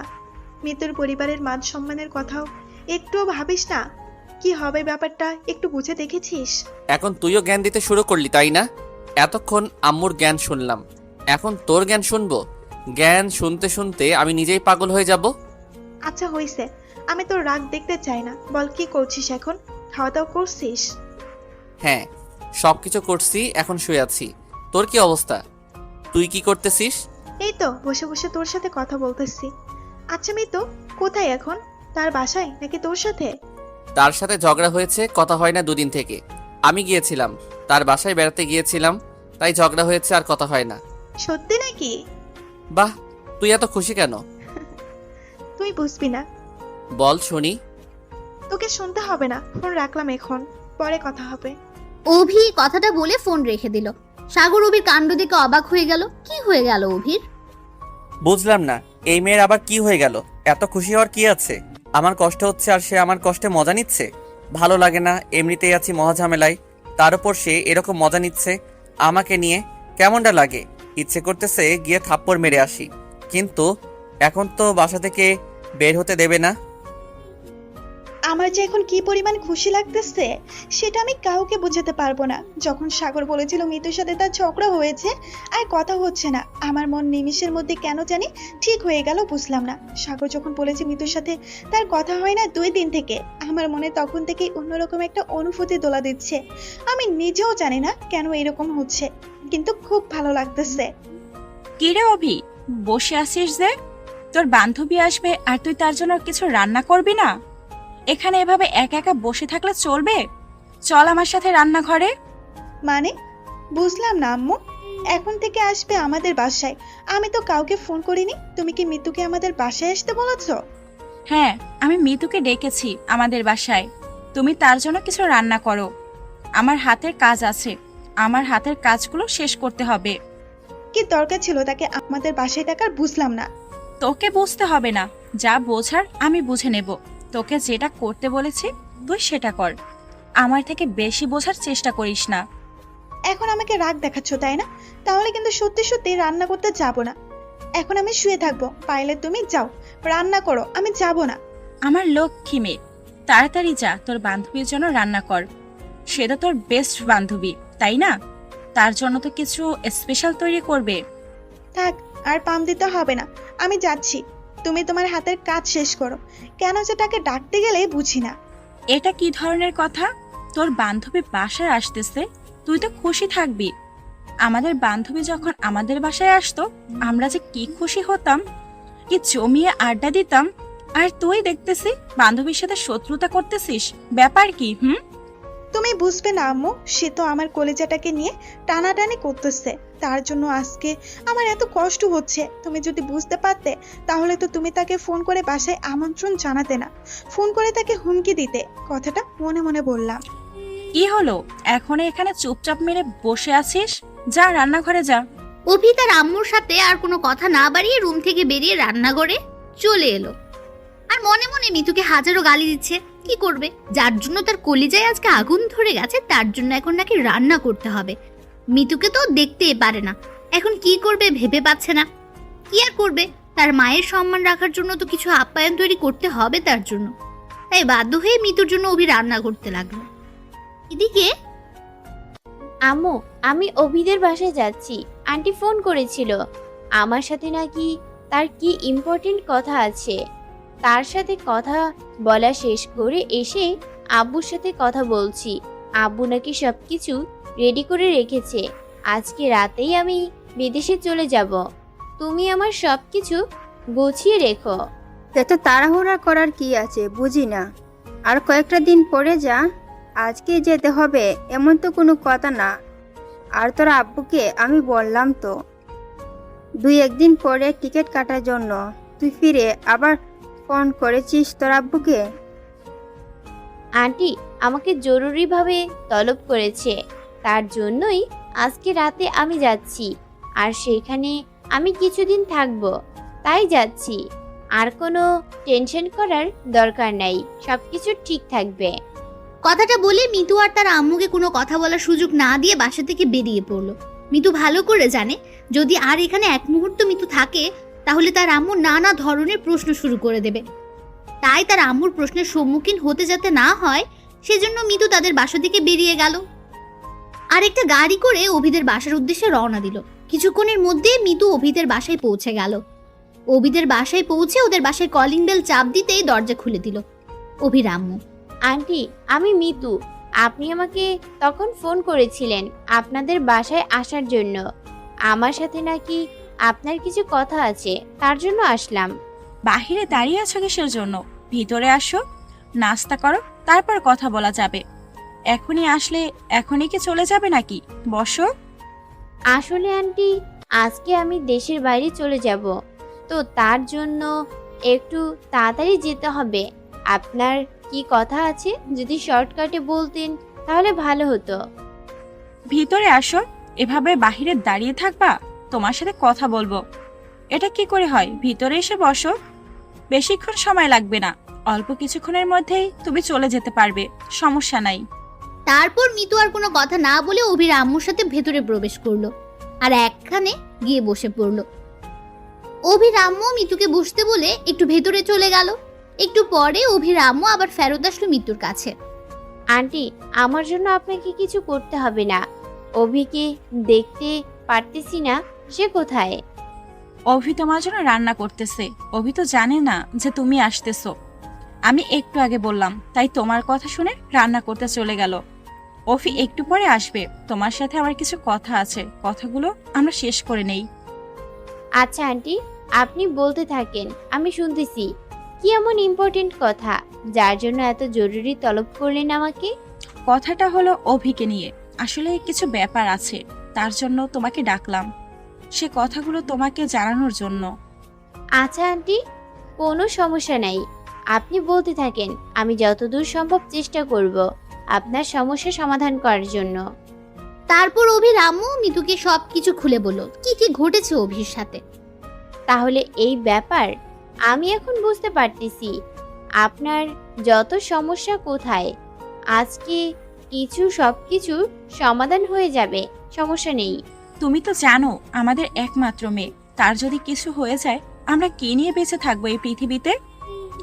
মৃত্যুর পরিবারের মান সম্মানের কথাও একটুও ভাবিস না? কি হবে ব্যাপারটা একটু বুঝে দেখেছিস? এখন তুইও জ্ঞান দিতে শুরু করলি তাই না? এতক্ষণ আম্মুর জ্ঞান শুনলাম, এখন তোর জ্ঞান শুনবো? জ্ঞান শুনতে শুনতে আমি নিজেই পাগল হয়ে যাব। আচ্ছা হইছে, আমি তোর রাগ দেখতে চাই না। বল, কি করছিস এখন? খাওয়া দাওয়া করছিস? হ্যাঁ, সবকিছু করছি, এখন শুয়ে আছি। তোর কি অবস্থা? তুই কি করতেছিস? এই তো বসে বসে তোর সাথে কথা বলতেছি। আচ্ছা মিতু কোথায় এখন? তার বাসায় নাকি তোর সাথে? তার সাথে ঝগড়া হয়েছে, কথা হয় না দুদিন থেকে। আমি গিয়েছিলাম তার বাসায় বেড়াতে গিয়েছিলাম, তাই ঝগড়া হয়েছে, আর কথা হয় না। সত্যি নাকি? বাহ, তুই এত খুশি কেন? তুই বুঝবি না। বল শুনি। তোকে শুনতে হবে না, ফোন রাখলাম এখন, পরে কথা হবে। অভি কথাটা বলে ফোন রেখে দিল। সাগর অভির কাণ্ড দেখে অবাক হয়ে গেল। কি হয়ে গেল অভির? বুঝলাম না, এই মেয়ের আবার কি হয়ে গেল? এত খুশি হওয়ার কি আছে? আমার কষ্ট হচ্ছে আর সে আমার কষ্টে মজা নিচ্ছে। ভালো লাগে না, এমনিতেই আছি মহাঝামেলায়, তার উপর সে এরকম মজা নিচ্ছে আমাকে নিয়ে। কেমনটা লাগে? ইচ্ছে করতেছে গিয়ে থাপ্পড় মেরে আসি, কিন্তু এখন তো বাসা থেকে বের হতে দেবে না। আমার যে এখন কি পরিমাণ খুশি লাগতেছে সেটা আমি কাউকে বোঝাতে পারবো না। যখন সাগর বলেছিল মিতুর সাথে তার ঝগড়া হয়েছে আর কথা হচ্ছে না, আমার মন নিমিষের মধ্যে কেন জানি ঠিক হয়ে গেল, বুঝলাম না। সাগর যখন বলেছে মিতুর সাথে তার কথা হয় না 2 দিন থেকে, আমার মনে তখন থেকেই অন্যরকম একটা অনুভূতি দোলা দিচ্ছে। আমি নিজেও জানি না কেন এরকম হচ্ছে, কিন্তু খুব ভালো লাগতেছে। কিরে অভি, বসে আছিস যে? তোর বান্ধবী আসবে আর তুই তার জন্য কিছু রান্না করবি না? এখানে এভাবে একা একা বসে থাকলে চলবে? চল আমার সাথে রান্নাঘরে। মানে বুঝলাম না আম্মু, এখন থেকে আসবে আমাদের বাসায়? আমি তো কাউকে ফোন করিনি। তুমি কি মিতুকে আমাদের বাসায় আসতে বলেছো? হ্যাঁ, আমি মিতুকে ডেকেছি আমাদের বাসায়। তুমি তার জন্য কিছু রান্না করো। আমার হাতের কাজ আছে, আমার হাতের কাজগুলো শেষ করতে হবে। কি দরকার ছিল তাকে আমাদের বাসায় ডাকার, বুঝলাম না। তোকে বুঝতে হবে না, যা বোঝার আমি বুঝে নেব। তোকে যেটা করতে বলেছি তুই সেটা কর, আমার থেকে বেশি বোঝার চেষ্টা করিস না। এখন আমাকে রাগ দেখাচ্ছ তাই না? তাহলে কিন্তু সত্যি সত্যি রান্না করতে যাব না। এখন আমি শুয়ে থাকবো, পাইলে তুমি যাও রান্না করো, আমি যাব না। আমার লক্ষ্মী মেয়ে, তাড়াতাড়ি যা, তোর বান্ধবীর জন্য রান্না কর। সে তো তোর বেস্ট বান্ধবী, তাই না? তার জন্য তো কিছু স্পেশাল তৈরি করবে। থাক, আর পাম দিতে হবে না, আমি যাচ্ছি। তুমি তোমার হাতের কাজ শেষ করো। কেন যে তাকে ডাকতে গেলে বুঝি না। এটা কি ধরনের কথা? তোর বান্ধবী বাসায় আসতেছে, তুই তো খুশি থাকবি। আমাদের বান্ধবী যখন আমাদের বাসায় আসতো আমরা যে কি খুশি হতাম, কি জমিয়ে আড্ডা দিতাম। আর তুই দেখতেছি বান্ধবীর সাথে শত্রুতা করতেছিস, ব্যাপার কি? তুমি বুঝবে না আম্মু, সে তো আমার কলেজাটাকে নিয়ে টানাটানি করতেছে। তার জন্য আজকে আমার এত কষ্ট হচ্ছে। তুমি যদি বুঝতে পারতে তাহলে তো তুমি তাকে ফোন করে বাসায় আমন্ত্রণ জানাতে না, ফোন করে তাকে হুমকি দিতে। কথাটা মনে মনে বললাম। কি হলো, এখনো এখানে চুপচাপ মেরে বসে আছিস? যা রান্নাঘরে যা। অভি তার আম্মুর সাথে আর কোনো কথা না বাড়িয়ে রুম থেকে বেরিয়ে রান্নাঘরে চলে এলো। আর মনে মনে মিতুকে হাজারো গালি দিচ্ছে। কি করবে, যার জন্য তার কলিজায় আজকে আগুন ধরে গেছে তার জন্য এখন নাকি রান্না করতে হবে। মিতুকে তো দেখতেই পারে না, এখন কি করবে ভেবে পাচ্ছে না। কি আর করবে, তার মায়ের সম্মান রাখার জন্য তো কিছু আপ্যায়ন তৈরি করতে হবে তার জন্য। তাই বাধ্য হয়ে মিতুর জন্য অভি রান্না করতে লাগলো। এদিকে আম্মু, আমি অভিদের বাসায় যাচ্ছি। আন্টি ফোন করেছিল, আমার সাথে নাকি তার কি ইম্পর্টেন্ট কথা আছে। তার সাথে কথা বলা শেষ করে এসে আব্বুর সাথে কথা বলছি। আব্বু নাকি সবকিছু রেডি করে রেখেছে। আজকে রাতেই আমি বিদেশে চলে যাব। তুমি আমার সবকিছু গুছিয়ে রেখো। এত তাড়াহুড়া করার কি আছে বুঝি না। আর কয়েকটা দিন পরে যা, আজকে যেতে হবে এমন তো কোনো কথা না। আর তোর আব্বুকে আমি বললাম তো 2-1 দিন পরে টিকিট কাটার জন্য। তুই ফিরে আবার ফোন করেছিস তোর আব্বুকে? আন্টি আমাকে জরুরিভাবে তলব করেছে, তার জন্যই আজকে রাতে আমি যাচ্ছি। আর সেখানে আমি কিছুদিন থাকবো, তাই যাচ্ছি। আর কোনো টেনশন করার দরকার নাই, সবকিছু ঠিক থাকবে। কথাটা বলে মিতু আর তার আম্মুকে কোনো কথা বলার সুযোগ না দিয়ে বাসা থেকে বেরিয়ে পড়লো। মিতু ভালো করে জানে যদি আর এখানে এক মুহূর্ত মিতু থাকে তাহলে তার আম্মু নানা ধরনের প্রশ্ন শুরু করে দেবে। তাই তার আম্মুর প্রশ্নের সম্মুখীন হতে যাতে না হয় সেজন্য মিতু তাদের বাসা থেকে বেরিয়ে গেল আর একটা গাড়ি করে অভিদের বাসার উদ্দেশ্যে রওনা দিল। কিছুক্ষণের মধ্যে মিতু অভিদের বাসায় পৌঁছে গেল। অভিদের বাসায় পৌঁছে ওদের বাসায় কলিং বেল চাপ দিতেই দরজা খুলে দিল অভির আম্মু। আন্টি, আমি মিতু। আপনি আমাকে তখন ফোন করেছিলেন আপনাদের বাসায় আসার জন্য। আমার সাথে নাকি আপনার কিছু কথা আছে, তার জন্য আসলাম। বাহিরে দাঁড়িয়ে আছো কিসের জন্য? ভিতরে আসো, নাস্তা করো, তারপর কথা বলা যাবে। এখনই আসলে এখনই কি চলে যাবে নাকি? বসো। আসলে আন্টি, আজকে আমি দেশের বাইরে চলে যাব, তো তার জন্য একটু তাড়াতাড়ি যেতে হবে। আপনার কি কথা আছে যদি শর্টকাটে বলতেন তাহলে ভালো হতো। ভিতরে আসো। এভাবে বাহিরে দাঁড়িয়ে থাকবা? তোমার সাথে কথা বলবো। এটা কি করে হয়? ভিতরে এসে বসো। বেশিক্ষণ সময় লাগবে না, অল্প কিছুক্ষণের মধ্যেই তুমি চলে যেতে পারবে, সমস্যা নাই। তারপর মিতু আর কোনো কথা না বলে অভির আম্মুর সাথে ভেতরে প্রবেশ করলো আর একখানে গিয়ে বসে পড়লো। অভির আম্মু মিতুকে বসতে বলে একটু ভেতরে চলে গেল। একটু পরে অভির আম্মু আবার ফেরত আসলো মিতুর কাছে। আন্টি, আমার জন্য আপনাকে কিছু করতে হবে না। অভিকে দেখতে পারতেছি না, সে কোথায়? অভি তোমার জন্য রান্না করতেছে। অভি তো জানে না যে তুমি আসতেছো। আমি একটু আগে বললাম, তাই তোমার কথা শুনে রান্না করতে চলে গেল। অভি একটু পরে আসবে। তোমার সাথে আমার কিছু কথা আছে, কথাগুলো আমরা শেষ করে নেই। আচ্ছা আন্টি, আপনি বলতে থাকেন, আমি শুনতেছি। কি এমন ইম্পর্টেন্ট কথা যার জন্য এত জরুরি তলব করলেন আমাকে? কথাটা হলো অভিকে নিয়ে। আসলে কিছু ব্যাপার আছে, তার জন্য তোমাকে ডাকলাম। সে কথাগুলো তোমাকে জানানোর জন্য। আচ্ছা আন্টি, কোনো সমস্যা নাই, আপনি বলতে থাকেন। আমি যতদূর সম্ভব চেষ্টা করব আপনার সমস্যা সমাধান করার জন্য। তারপর অভির আম্মু মিতুকে সবকিছু খুলে বলল কি কি ঘটেছে অভির সাথে। তাহলে এই ব্যাপার আমি এখন বুঝতে পারতেছি আপনার যত সমস্যা কোথায়। আজকে সবকিছু সমাধান হয়ে যাবে, সমস্যা নেই। তুমি তো জানো আমাদের একমাত্র মেয়ে, তার যদি কিছু হয়ে যায় আমরা কে নিয়ে বেঁচে থাকবো এই পৃথিবীতে?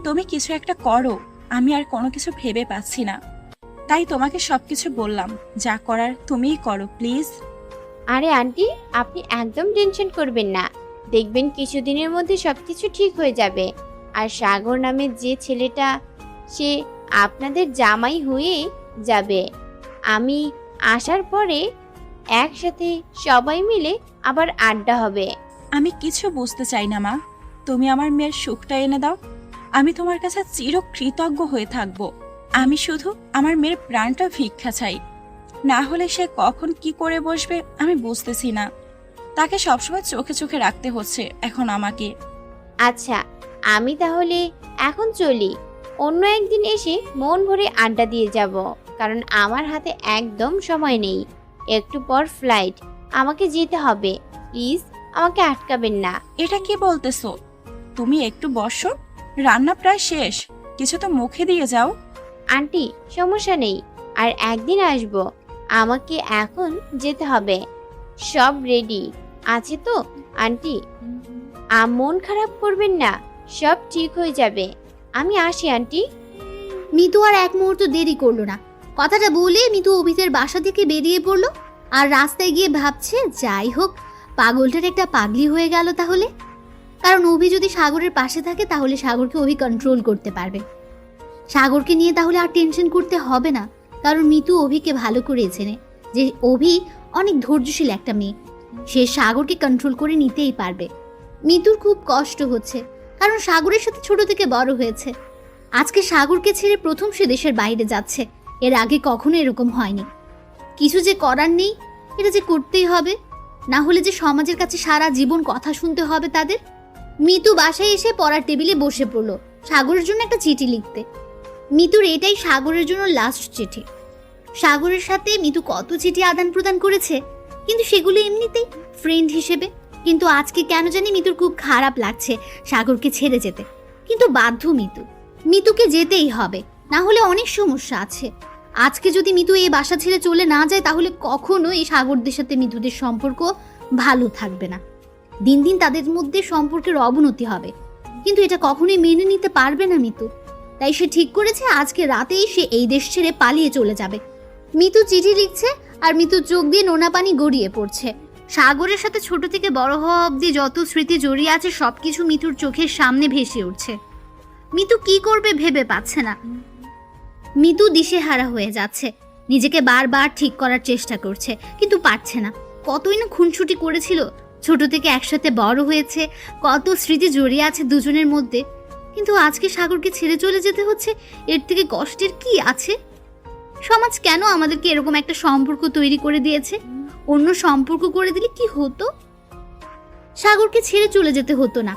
তুমি কিছু একটা করো, আমি আর কোনো কিছু ভেবে পাচ্ছি না। তাই তোমাকে সবকিছু বললাম, যা করার তুমিই করো প্লিজ। আরে আন্টি, আপনি একদম টেনশন করবেন না, দেখবেন কিছুদিনের মধ্যে সবকিছু ঠিক হয়ে যাবে। আর সাগর নামের যে ছেলেটা, সে আপনাদের জামাই হয়ে যাবে। আমি আসার পরে একসাথে সবাই মিলে আবার আড্ডা হবে। আমি কিছু বুঝতে চাই না মা, তুমি আমার মেয়ের সুখটা এনে দাও। আমি তোমার কাছে চিরকৃতজ্ঞ হয়ে থাকবো। আমি শুধু আমার মেয়ের প্রাণটা ভিক্ষা চাই, না হলে সে কখন কি করে বসবে আমি বুঝতেছি না। তাকে সবসময় চোখে চোখে রাখতে হচ্ছে এখন আমাকে। আচ্ছা, আমি তাহলে এখন চলি। অন্য একদিন এসে মন ভরে আড্ডা দিয়ে যাব, কারণ আমার হাতে একদম সময় নেই। একটু পর ফ্লাইট, আমাকে যেতে হবে। প্লিজ আমাকে আটকাবেন না। এটা কি বলতেছো? তুমি একটু বসো, রান্না প্রায় শেষ, কিছু তো মুখে দিয়ে যাও। আন্টি, সমস্যা নেই, আর একদিন আসব। আমাকে এখন যেতে হবে। সব রেডি আছে তো আন্টি? মন খারাপ করবেন না, সব ঠিক হয়ে যাবে। আমি আসি আন্টি। মিতু আর এক মুহূর্ত দেরি করলো না। কথাটা বলে মিতু অভিদের বাসা থেকে বেরিয়ে পড়লো। আর রাস্তায় গিয়ে ভাবছে, যাই হোক, পাগলটার একটা পাগলি হয়ে গেল তাহলে। কারণ অভি যদি সাগরের পাশে থাকে তাহলে সাগরকে অভি কন্ট্রোল করতে পারবে। সাগরকে নিয়ে তাহলে আর টেনশন করতে হবে না, কারণ মিতু অভিকে ভালো করে চেনে যে অভি অনেক ধৈর্যশীল একটা মেয়ে, সে সাগরকে কন্ট্রোল করে নিতেই পারবে। মিতুর খুব কষ্ট হচ্ছে, কারণ সাগরের সাথে ছোট থেকে বড় হয়েছে। আজকে সাগরকে ছেড়ে প্রথম সে দেশের বাইরে যাচ্ছে, এর আগে কখনো এরকম হয়নি। কিছু যে করার নেই, এটা যে করতেই হবে, না হলে যে সমাজের কাছে সারা জীবন কথা শুনতে হবে তাদের। মিতু বাসায় এসে পড়ার টেবিলে বসে পড়লো সাগরের জন্য একটা চিঠি লিখতে। মিতুর এটাই সাগরের জন্য লাস্ট চিঠি। সাগরের সাথে মিতু কত চিঠি আদান প্রদান করেছে, কিন্তু সেগুলো এমনিতেই ফ্রেন্ড হিসেবে। কিন্তু আজকে কেন জানি মিতুর খুব খারাপ লাগছে সাগরকে ছেড়ে যেতে, কিন্তু বাধ্য মিতুকে যেতেই হবে, না হলে অনেক সমস্যা আছে। আজকে যদি মিতু এই বাসা ছেড়ে চলে না যায় তাহলে কখনো এই সাগরদের সাথে মিতুদের সম্পর্ক ভালো থাকবে না। দিন দিন তাদের মধ্যে সম্পর্কের অবনতি হবে, কিন্তু এটা কখনোই মেনে নিতে পারবে না মিতু। তাই সে ঠিক করেছে আজকে রাতেই সে এই দেশ ছেড়ে পালিয়ে চলে যাবে। মিতু চিঠি লিখছে আর মিতুর চোখ দিয়ে নোনা পানি গড়িয়ে পড়ছে। সাগরের সাথে ছোট থেকে বড় হওয়া অবধি যত স্মৃতি জড়িয়ে আছে সবকিছু মিতুর চোখের সামনে ভেসে উঠছে। মিতু কি করবে ভেবে পাচ্ছে না। মিতু দিশেহারা হয়ে যাচ্ছে, নিজেকে বারবার ঠিক করার চেষ্টা করছে, কিন্তু পারছে না। কতই না খুনসুটি করেছিল, ছোট থেকে একসাথে বড় হয়েছে, কত স্মৃতি জড়িয়ে আছে দুজনের মধ্যে। কিন্তু আজকে সাগরকে ছেড়ে চলে যেতে হচ্ছে, এর থেকে কষ্টের কি আছে? সমাজ কেন আমাদেরকে এরকম একটা সম্পর্ক তৈরি করে দিয়েছে? অন্য সম্পর্ক করে দিলে কি হতো? সাগরকে ছেড়ে চলে যেতে হতো না।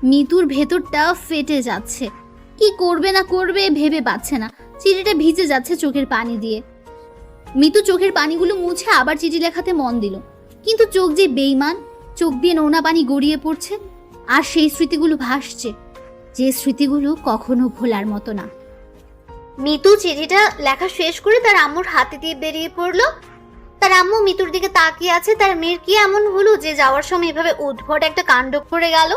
মিতুর ভেতরটা ফেটে যাচ্ছে, কি করবে না করবে ভেবে পাচ্ছে না। চিঠিটা ভিজে যাচ্ছে চোখের পানি দিয়ে। মিতু চোখের পানিগুলো মুছে আবার চিঠি লেখাতে মন দিল, কিন্তু চোখ যে বেইমান, চোখ দিয়ে নোনা পানি গড়িয়ে পড়ছে, আর সেই স্মৃতিগুলো ভাসছে, যে স্মৃতিগুলো কখনো ভোলার মতো না। মিতু চিঠিটা লেখা শেষ করে তার আম্মুর হাতে দিয়ে বেরিয়ে পড়লো। তার আম্মু মিতুর দিকে তাকিয়ে আছে, তার মেয়ের কি এমন হলো যে যাওয়ার সময় এভাবে উদ্ভট একটা কাণ্ড করে গেল।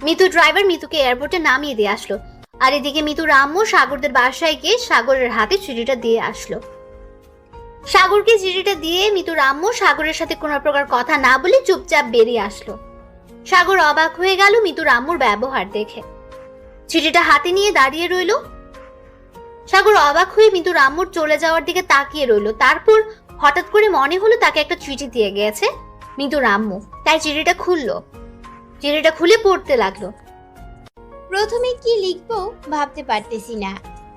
মিতু ড্রাইভার মিতুকে এয়ারপোর্টে নামিয়ে দিয়ে আসলো, আর এদিকে মিতুর আম্মু সাগরদের বাসায় গিয়ে সাগরের হাতে চিঠিটা দিয়ে আসলো। সাগরকে চিঠিটা দিয়ে মিতুর আম্মু সাগরের সাথে কোনো প্রকার কথা না বলে চুপচাপ বেরিয়ে আসলো। সাগর অবাক হয়ে গেল মিতুর আম্মুর ব্যবহার দেখে, চিঠিটা হাতে নিয়ে দাঁড়িয়ে রইল। সাগর অবাক হয়ে মিতুর আম্মুর চলে যাওয়ার দিকে তাকিয়ে রইল। তারপর হঠাৎ করে মনে হলো তাকে একটা চিঠি দিয়ে গেছে মিতুর আম্মু, তাই চিঠিটা খুললো। চিঠিটা খুলে পড়তে লাগলো। প্রথমে কি লিখবো ভাবতে পারতেছি না।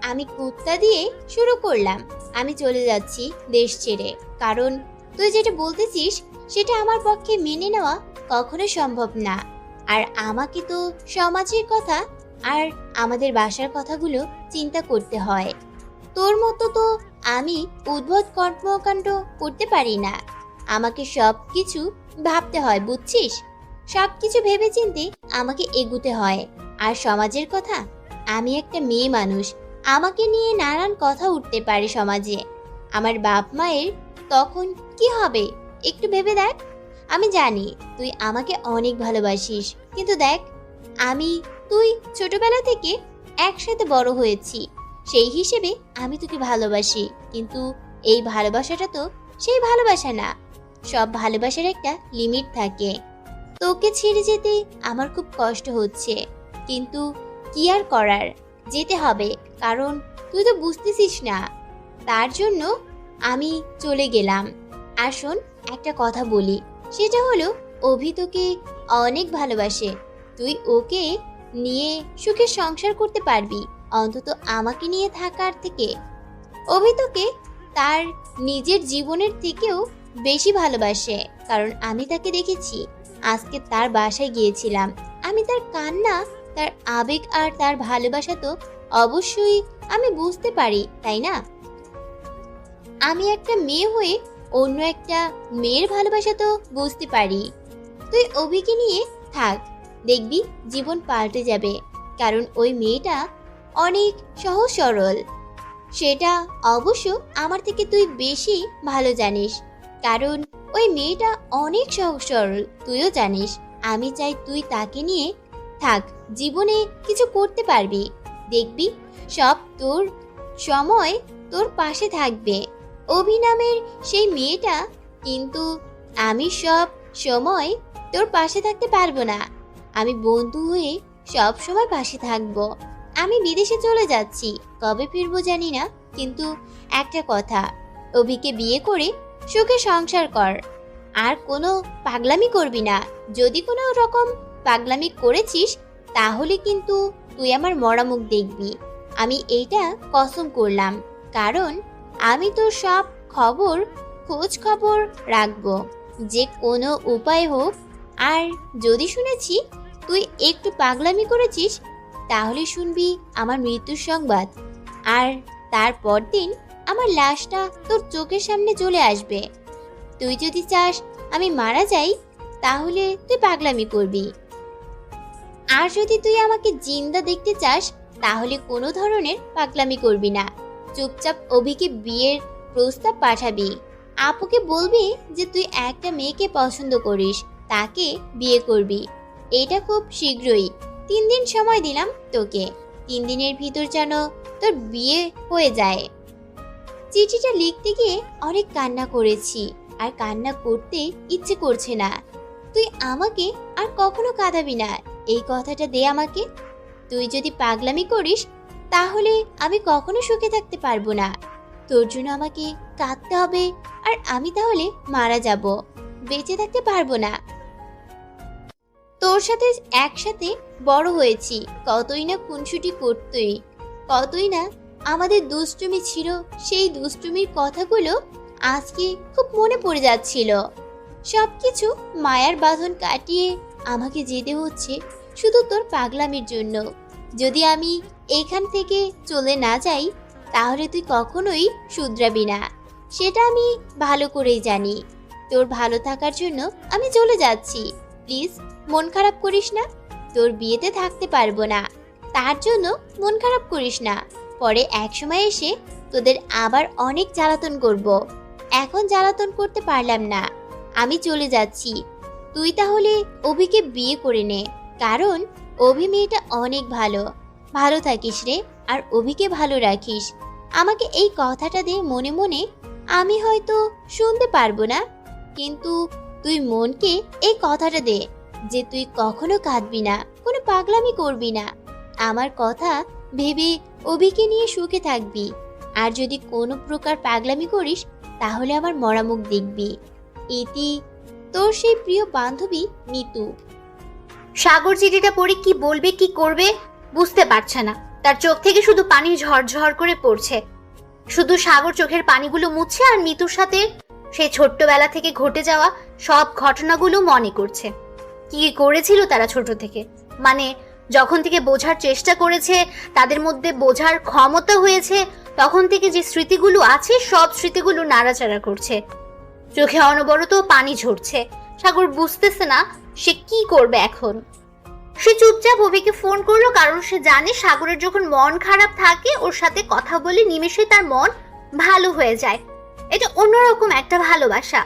আমি কুত্তা দিয়ে শুরু করলাম। আমি চলে যাচ্ছি দেশ ছেড়ে, কারণ তুই যেটা বলতেছিস সেটা আমার পক্ষে মেনে নেওয়া কখনো সম্ভব না। আর আমাকে তো সমাজের কথা আর আমাদের বাসার কথাগুলো চিন্তা করতে হয়। তোর মতো তো আমি উদ্ভট কর্মকাণ্ড করতে পারি না। আমাকে সব কিছু ভাবতে হয়, বুঝছিস? সব কিছু ভেবে চিন্তে আমাকে এগুতে হয়। আর সমাজের কথা, আমি একটা মেয়ে মানুষ, আমাকে নিয়ে নানান কথা উঠতে পারে সমাজে। আমার বাপ মায়ের তখন কি হবে একটু ভেবে দেখ। আমি জানি তুই আমাকে অনেক ভালোবাসিস, কিন্তু দেখ, তুই ছোটবেলা থেকে একসাথে বড় হয়েছি, সেই হিসেবে আমি তোকে ভালোবাসি। কিন্তু এই ভালোবাসাটা তো সেই ভালোবাসা না। সব ভালোবাসার একটা লিমিট থাকে। তোকে ছেড়ে যেতে আমার খুব কষ্ট হচ্ছে, কিন্তু কি আর করার, যেতে হবে, কারণ তুই তো বুঝতেছিস না। তার জন্য আমি চলে গেলাম। আর শোন, একটা কথা বলি, সেটা হলো অভি তোকে অনেক ভালোবাসে। তুই ওকে নিয়ে সুখে সংসার করতে পারবি, অন্তত আমাকে নিয়ে থাকার থেকে। অভি তোকে তার নিজের জীবনের থেকেও বেশি ভালোবাসে, কারণ আমি তাকে দেখেছি। আজকে তার বাসায় গিয়েছিলাম, আমি তার কান্না, তার আবেগ আর তার ভালোবাসা তো অবশ্যই আমি বুঝতে পারি, তাই না? আমি একটা মেয়ে হয়ে অন্য একটা মেয়ের ভালোবাসা তো বুঝতে পারি। তুই অভিকে নিয়ে থাক, দেখবি জীবন পাল্টে যাবে, কারণ ওই মেয়েটা অনেক সহজ সরল। সেটা অবশ্য আমার থেকে তুই বেশি ভালো জানিস, কারণ ওই মেয়েটা অনেক সহজ সরল, তুইও জানিস। আমি চাই তুই তাকে নিয়ে থাক, জীবনে কিছু করতে পারবি, দেখবি সব তোর সময় তোর পাশে থাকবে। অভি নামের সেই মেয়েটা, কিন্তু আমি সব সময় তোর পাশে থাকতে পারবো না। আমি বন্ধু হয়ে সব সময় পাশে থাকবো। আমি বিদেশে চলে যাচ্ছি, কবে ফিরবো জানি না, কিন্তু একটা কথা, অভিকে বিয়ে করে সুখে সংসার কর, আর কোনো পাগলামি করবি না। যদি কোনো রকম পাগলামি করেছিস তাহলে কিন্তু তুই আমার মরা মুখ দেখবি। আমি এইটা কসম করলাম, কারণ আমি তোর সব খোঁজ খবর রাখবো, যে কোনো উপায় হোক। আর যদি শুনেছি তুই একটু পাগলামি করেছিস, তাহলে শুনবি আমার মৃত্যুর সংবাদ, আর তারপর দিন আমার লাশটা তোর চোখের সামনে চলে আসবে। তুই যদি চাস আমি মারা যাই, তাহলে তুই পাগলামি করবি, আর যদি তুই আমাকে জিন্দা দেখতে চাস, তাহলে কোনো ধরনের পাগলামি করবি না। চুপচাপ অভিকে বিয়ের প্রস্তাব পাঠাবি, আপুকে বলবি যে তুই একটা মেয়েকে পছন্দ করিস, তাকে বিয়ে করবি। এটা খুব শীঘ্রই, 3 দিন সময় দিলাম তোকে, 3 দিনের ভিতর যেন তোর বিয়ে হয়ে যায়। চিঠিটা লিখতে গিয়ে অনেক কান্না করেছি, আর কান্না করতে ইচ্ছে করছে না। তুই আমাকে আর কখনো কাঁদাবি না, এই কথাটা দে আমাকে। তুই যদি পাগলামি করিস তাহলে আমি কখনো সুখে থাকতে পারবো না। তোর জন্য আমাকে কাঁদতে হবে, আর আমি তাহলে মারা যাব, বেঁচে থাকতে পারবো না। তোর সাথে একসাথে বড় হয়েছি, কতই না খুনসুটি করতই, কতই না আমাদের দুষ্টুমি ছিল। সেই দুষ্টুমির কথাগুলো আজকে খুব মনে পড়ে যাচ্ছিল। সবকিছু মায়ার বাঁধন কাটিয়ে আমাকে যেতে হচ্ছে শুধু তোর পাগলামির জন্য। যদি আমি এখান থেকে চলে না যাই, তাহলে তুই কখনোই শুধরাবি না, সেটা আমি ভালো করেই জানি। তোর ভালো থাকার জন্য আমি চলে যাচ্ছি, প্লিজ মন খারাপ করিস না। তোর বিয়েতে থাকতে পারবো না, তার জন্য মন খারাপ করিস না। পরে একসময় এসে তোদের আবার অনেক জ্বালাতন করব। এখন জ্বালাতন করতে পারলাম না, আমি চলে যাচ্ছি। তুই তাহলে অভিকে বিয়ে করে নে, কারণ অভি মেয়েটা অনেক ভালো। ভালো থাকিস রে, আর অভিকে ভালো রাখিস। আমাকে এই কথাটা দে মনে মনে। আমি হয়তো শুনতে পারবো না, কিন্তু তুই মনকে এই কথাটা দে যে তুই কখনো কাঁদবি না, কোনো পাগলামি করবি না। আমার কথা ভেবে অভিকে নিয়ে সুখে থাকবি, আর যদি কোনো প্রকার পাগলামি করিস তাহলে আমার মরা মুখ দেখবি। ইতি, তোর সেই প্রিয় বান্ধবী মিতু। সাগর চিঠিটা পড়ে কি বলবে কি করবে বুঝতে পারছে না, তার চোখ থেকে শুধু পানি ঝরঝর করে পড়ছে। শুধু সাগর চোখের পানিগুলো মুছছে, আর মিতুর সাথে সেই ছোট্টবেলা থেকে ঘটে যাওয়া সব ঘটনাগুলো মনে করছে। কি করেছিল তারা ছোট থেকে, মানে যখন থেকে বোঝার চেষ্টা করেছে, তাদের মধ্যে বোঝার ক্ষমতা হয়েছে, তখন থেকে যে স্মৃতিগুলো আছে সব স্মৃতিগুলো নাড়াচাড়া করছে। চোখে অনবরত পানি ঝরছে। সাগর বুঝতেছে না সে কি করবে এখন। সে চুপচাপ অভিকে ফোন করলো, কারণ সে জানে সাগরের যখন মন খারাপ থাকে ওর সাথে কথা বলে নিমেষে তার মন ভালো হয়ে যায়। এটা অন্যরকম একটা ভালোবাসা।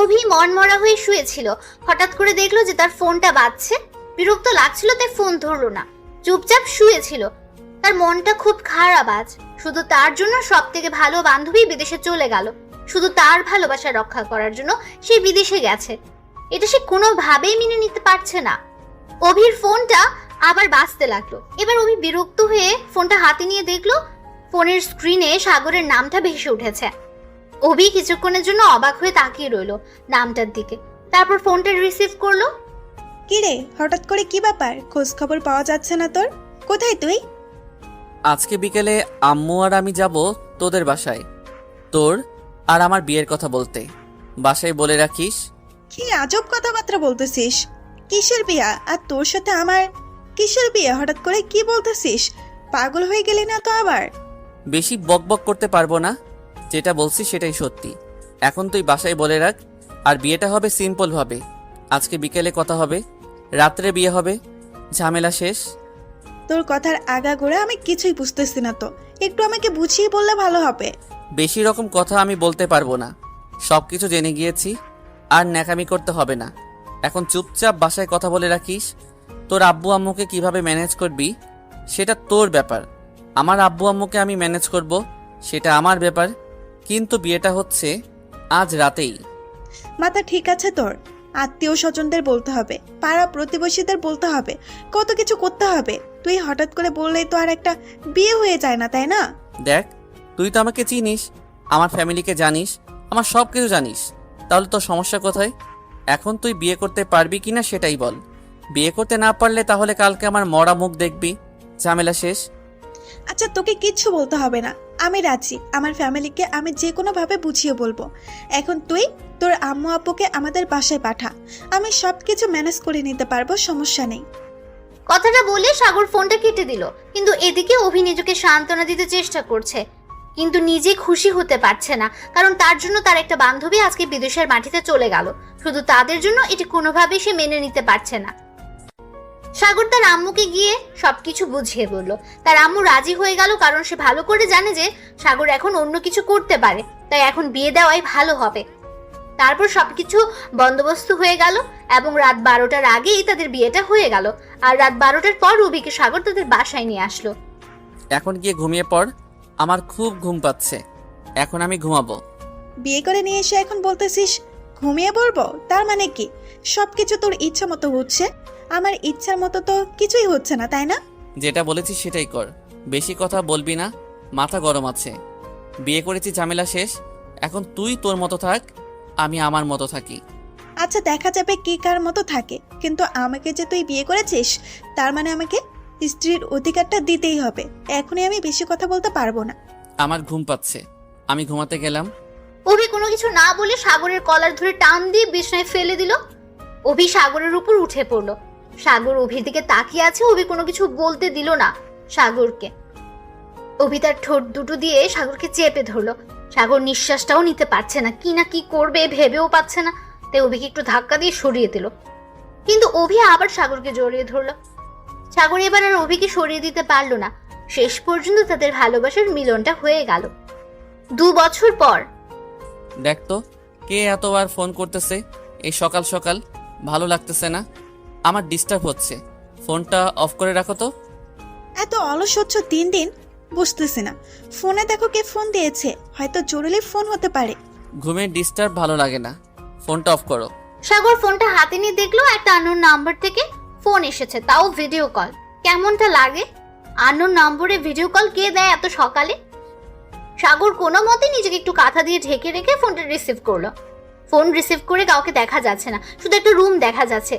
অভি মন মরা হয়ে শুয়েছিল, হঠাৎ করে দেখলো যে তার ফোনটা বাজছে। বিরক্ত লাগছিল তাই ফোন ধরলো না, চুপচাপ শুয়েছিল। তার মনটা খুব খারাপ আজ। শুধু তার জন্য সব থেকে ভালো বান্ধবী বিদেশে চলে গেল, শুধু তার ভালোবাসা রক্ষা করার জন্য সে বিদেশে গেছে। এটা সে কোনোভাবেই মেনে নিতে পারছে না। অভির ফোনটা আবার বাজতে লাগলো। এবার অভি বিরক্ত হয়ে ফোনটা হাতে নিয়ে দেখলো ফোনের স্ক্রিনে সাগরের নামটা ভেসে উঠেছে। অভি কিছুক্ষণের জন্য অবাক হয়ে তাকিয়ে রইলো নামটার দিকে, তারপর ফোনটা রিসিভ করলো। কি রে, হঠাৎ করে কি ব্যাপার? খোঁজ খবর পাওয়া যাচ্ছে না তোর, কোথায় তুই? আজকে বিকেলে আম্মু আর আমি যাব তোদের বাসায়, তোর আর আমার বিয়ের কথা বলতে। বাসায় বলে রাখিস। কি আজব কথাবার্তা বলতেছিস? কিসের বিয়া? আর তোর সাথে আমার কিসের বিয়ে? হঠাৎ করে কি বলতেছিস? পাগল হয়ে গেলি না তো আবার? বেশি বকবক করতে পারবো না, যেটা বলছি সেটাই সত্যি। এখন তুই বাসায় বলে রাখ। আর বিয়েটা হবে সিম্পল ভাবে। আজকে বিকেলে কথা হবে, রাত্রে বিয়ে হবে, ঝামেলা শেষ। তোর কথার আগাগোড়া আমি কিছুই বুঝতেছি না তো, একটু আমাকে বুঝিয়ে বললে ভালো হবে। বেশি রকম কথা আমি বলতে পারবো না, সব কিছু জেনে গিয়েছি। আর ন্যাকামি করতে হবে না। এখন চুপচাপ বাসায় কথা বলে রাখিস। তোর আব্বু আম্মুকে কিভাবে ম্যানেজ করবি সেটা তোর ব্যাপার। আমার আব্বু আম্মুকে আমি ম্যানেজ করব, সেটা আমার ব্যাপার। কিন্তু বিয়েটা হচ্ছে আজ রাতেই। মাথা ঠিক আছে তোর? আত্মীয় স্বজনদের বলতে হবে, পাড়া প্রতিবেশীদের বলতে হবে, কত কিছু করতে হবে। তুই হঠাৎ করে বললেই তো আর একটা বিয়ে হয়ে যায় না, তাই না? দেখ, তুই তো আমাকে চিনিস, আমার ফ্যামিলিকে জানিস, আমার সব কিছু জানিস। তাহলে তোর সমস্যা কোথায়? এখন তুই বিয়ে করতে পারবি কিনা সেটাই বল। বিয়ে করতে না পারলে তাহলে কালকে আমার মরা মুখ দেখবি, ঝামেলা শেষ। আচ্ছা, তোকে কিচ্ছু বলতে হবে না, আমি রাজি। আমার ফ্যামিলিকে আমি যে কোনো ভাবে বুঝিয়ে বলবো। এখন তুই তোর আম্মু আব্বুকে আমাদের বাসায় পাঠা, আমি সব কিছু ম্যানেজ করে নিতে পারবো, সমস্যা নেই। কথাটা বলে সাগর ফোনটা কেটে দিল। কিন্তু এদিকে অভি নিজেকে সান্ত্বনা দিতে চেষ্টা করছে, কিন্তু নিজে খুশি হতে পারছে না। কারণ তার জন্য তার একটা বান্ধবী আজকে বিদেশের মাটিতে চলে গেল। শুধু তাদের জন্য এটি কোনোভাবেই সে মেনে নিতে পারছে না। সাগর তার আম্মুকে গিয়ে সবকিছু বুঝিয়ে বলল। তার আম্মু রাজি হয়ে গেল, কারণ সে ভালো করে জানে যে সাগর এখন অন্য কিছু করতে পারে, তাই এখন বিয়ে দেওয়াই ভালো হবে। তারপর সবকিছু বন্দোবস্ত হয়ে গেল এবং রাত 12টার আগেই তাদের বিয়েটা হয়ে গেল। আর রাত 12টার পর রবিকে সাগর তাদের বাসায় নিয়ে আসলো। এখন গিয়ে ঘুমিয়ে পড়, আমার খুব ঘুম পাচ্ছে। এখন আমি ঘুমাবো। বিয়ে করে নিয়ে এসে এখন বলতেছিস ঘুমিয়ে পড়বো? তার মানে কি সবকিছু তোর ইচ্ছা মতো হচ্ছে? আমার ইচ্ছার মতো তো কিছুই হচ্ছে না, তাই না? যেটা বলেছিস সেটাই কর, বেশি কথা বলবি না, মাথা গরম আছে। বিয়ে করেছি, ঝামেলা শেষ। এখন তুই তোর মতো থাক, আমি আমার মতো থাকি। আচ্ছা, দেখা যাবে কে কার মতো থাকে, কিন্তু আমাকে যে তুই বিয়ে করেছিস তার মানে আমাকে স্ত্রীর অধিকারটা দিতেই হবে। এখনই আমি বেশি কথা বলতে পারবো না। আমার ঘুম পাচ্ছে, আমি ঘুমাতে গেলাম। অভি কোনো কিছু না বলে সাগরের কলার ধরে টান দিয়ে বিছানায় ফেলে দিল। অভি সাগরের উপর উঠে পড়লো। সাগর অভির দিকে তাকিয়ে আছে, অভি কোনো কিছু বলতে দিল না সাগরকে। অভি তার ঠোঁট দুটো দিয়ে সাগরকে চেপে ধরলো। সাগর নিঃশ্বাসটাও নিতে পারছে না, কি না কি করবে ভেবেও পাচ্ছে না, তাই অভিকে একটু ধাক্কা দিয়ে সরিয়ে দিল। কিন্তু অভি আবার সাগরকে জড়িয়ে ধরলো। সাগর এবার আর অভিকে সরিয়ে দিতে পারলো না। শেষ পর্যন্ত তাদের ভালোবাসার মিলনটা হয়ে গেল 2 বছর পর। দেখ তো কে এতবার ফোন করতেছে এই সকাল সকাল, ভালো লাগতেছে না, আমার ডিস্টার্ব হচ্ছে। ফোনটা অফ করে রাখো তো। এত অলস হচ্ছ দিন দিন, বুঝতেছি না। ফোনে দেখো কে ফোন দিয়েছে, হয়তো জরুরি ফোন হতে পারে। ঘুমের ডিস্টার্ব ভালো লাগে না, ফোনটা অফ করো। সাগর ফোনটা হাতে নিয়ে দেখলো একটা আননোন নাম্বার থেকে ফোন এসেছে, তাও ভিডিও কল। কেমনটা লাগে? আননোন নম্বরে ভিডিও কল কে দেয় এত সকালে? সাগর কোনো মতে নিজেকে একটু কাঁথা দিয়ে ঢেকে রেখে ফোনটা রিসিভ করলো। ফোন রিসিভ করে কাউকে দেখা যাচ্ছে না, শুধু একটা রুম দেখা যাচ্ছে।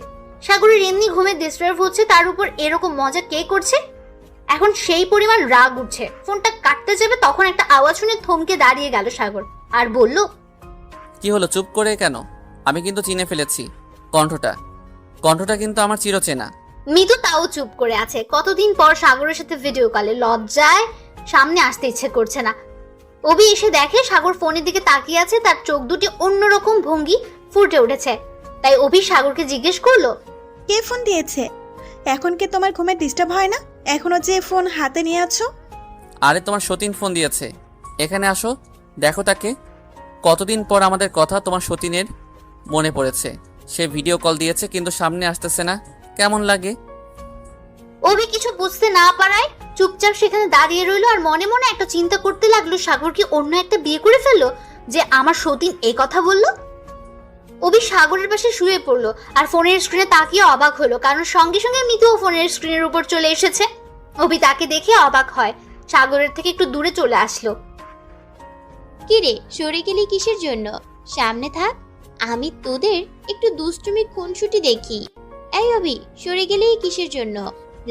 সাগরের এমনি ঘুমে ডিস্টার্ব হচ্ছে, তার উপর এরকম মজা কে করছে? এখন সেই পরিমাণ রাগ উঠছে। ফোনটা কাটতে যাবে তখন একটা আওয়াজ শুনে থমকে দাঁড়িয়ে গেল সাগর আর বলল, কি হলো, চুপ করে কেন? আমি কিন্তু চিনে ফেলেছি কণ্ঠটা কিন্তু আমার চিরচেনা। মিতু তাও চুপ করে আছে। কতদিন পর সাগরের সাথে ভিডিও কলে, লজ্জায় সামনে আসতে ইচ্ছে করছে না। অভি এসে দেখে সাগর ফোনের দিকে তাকিয়ে আছে, তার চোখ দুটি অন্যরকম ভঙ্গি ফুটে উঠেছে। তাই অভি সাগরকে জিজ্ঞেস করলো, কে ফোন দিয়েছে? এখন কি তোমার ঘুমে ডিস্টার্ব হয় না? এখনো যে ফোন হাতে নিয়ে আছো? আরে তোমার সতীন ফোন দিয়েছে, এখানে আসো, দেখো তাকে। কতদিন পর আমাদের কথা তোমার সতীনের মনে পড়েছে। সে ভিডিও কল দিয়েছে কিন্তু সামনে আসতেছে না, কেমন লাগে? অভি কিছু বুঝতে না পারায় চুপচাপ সেখানে দাঁড়িয়ে রইলো আর মনে মনে একটা চিন্তা করতে লাগলো, সাগর কি অন্য একটা বিয়ে করে ফেললো যে আমার সতীন এই কথা বললো? অভি সাগরের পাশে শুয়ে পড়লো আর ফোনের স্ক্রিনে তাকিয়ে অবাক হলো, কারণ সঙ্গে সঙ্গে মিতুও ফোনের স্ক্রিনের উপর চলে এসেছে। অভি তাকে দেখে অবাক হয়, সাগরের থেকে একটু দূরে চলে আসলো। কিরে, সরে গেলি কিসের জন্য? সামনে থাক, আমি তোদের একটু দুষ্টুমি খুনসুটি দেখি। এই অভি, সরে গেলেই কিসের জন্য?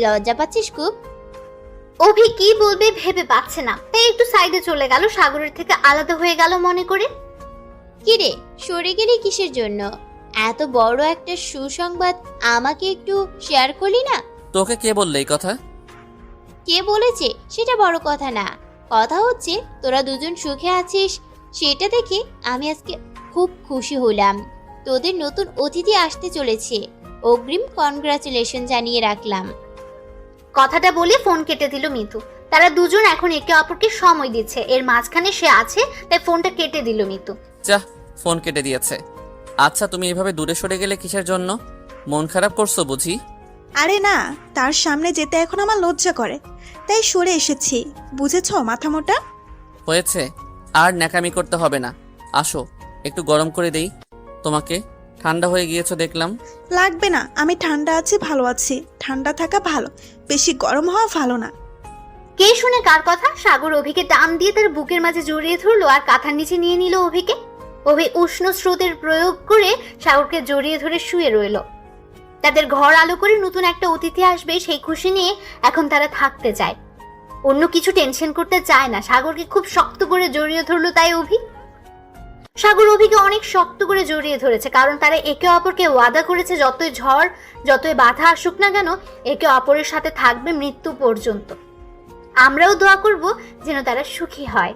লজ্জা পাচ্ছিস খুব? অভি কি বলবে ভেবে পাচ্ছে না, তাই একটু সাইডে চলে গেল, সাগরের থেকে আলাদা হয়ে গেল মনে করে। কিরে সরে গেলি কিসের জন্য? এত বড় একটা সুসংবাদ আমাকে একটু শেয়ার করলি না? তোকে কে বললে এই কথা? কে বলেছে সেটা বড় কথা না, কথা হচ্ছে তোরা দুজন সুখে আছিস সেটা দেখে আমি আজকে খুব খুশি হলাম। তোদের নতুন অতিথি আসতে চলেছে, অগ্রিম কনগ্রাচুলেশন জানিয়ে রাখলাম। কথাটা বলে ফোন কেটে দিল মিতু। তারা দুজন এখন একে অপরকে সময় দিচ্ছে, এর মাঝখানে সে আছে তাই ফোনটা কেটে দিল মিতু। চাহ, ফোন কেটে দিয়েছে। আচ্ছা, তুমি এভাবে দূরে সরে গেলে কিসের জন্য? মন খারাপ করছো বুঝি? আরে না, তার সামনে যেতে এখন আমার লজ্জা করে, তাই সরে এসেছি। বুঝেছো মাথা মোটা? হয়েছে, আর ন্যাকামি করতে হবে না। আসো, একটু গরম করে দেই তোমাকে। ঠান্ডা হয়ে গিয়েছো দেখলাম। লাগবে না, আমি ঠান্ডা আছি, ভালো আছি। ঠান্ডা থাকা ভালো, বেশি গরম হওয়া ভালো না। কে শুনে কার কথা? সাগর অভিকে টান দিয়ে তার বুকের মাঝে জড়িয়ে ধরলো আর কাঁথার নিচে নিয়ে নিল অভিকে। অভি উষ্ণ স্রোতের প্রয়োগ করে সাগরকে জড়িয়ে ধরে শুয়ে রইল। তাদের ঘর আলো করে নতুন একটা অতিথি আসবে সেই খুশি নিয়ে এখন তারা থাকতে চায়, অন্য কিছু টেনশন করতে চায় না। সাগরকে খুব শক্ত করে জড়িয়ে ধরলো তাই অভি। সাগর অভিকে অনেক শক্ত করে জড়িয়ে ধরেছে, কারণ তারা একে অপরকে ওয়াদা করেছে যতই ঝড় যতই বাধা আসুক না কেন একে অপরের সাথে থাকবে মৃত্যু পর্যন্ত। আমরাও দোয়া করব যেন তারা সুখী হয়।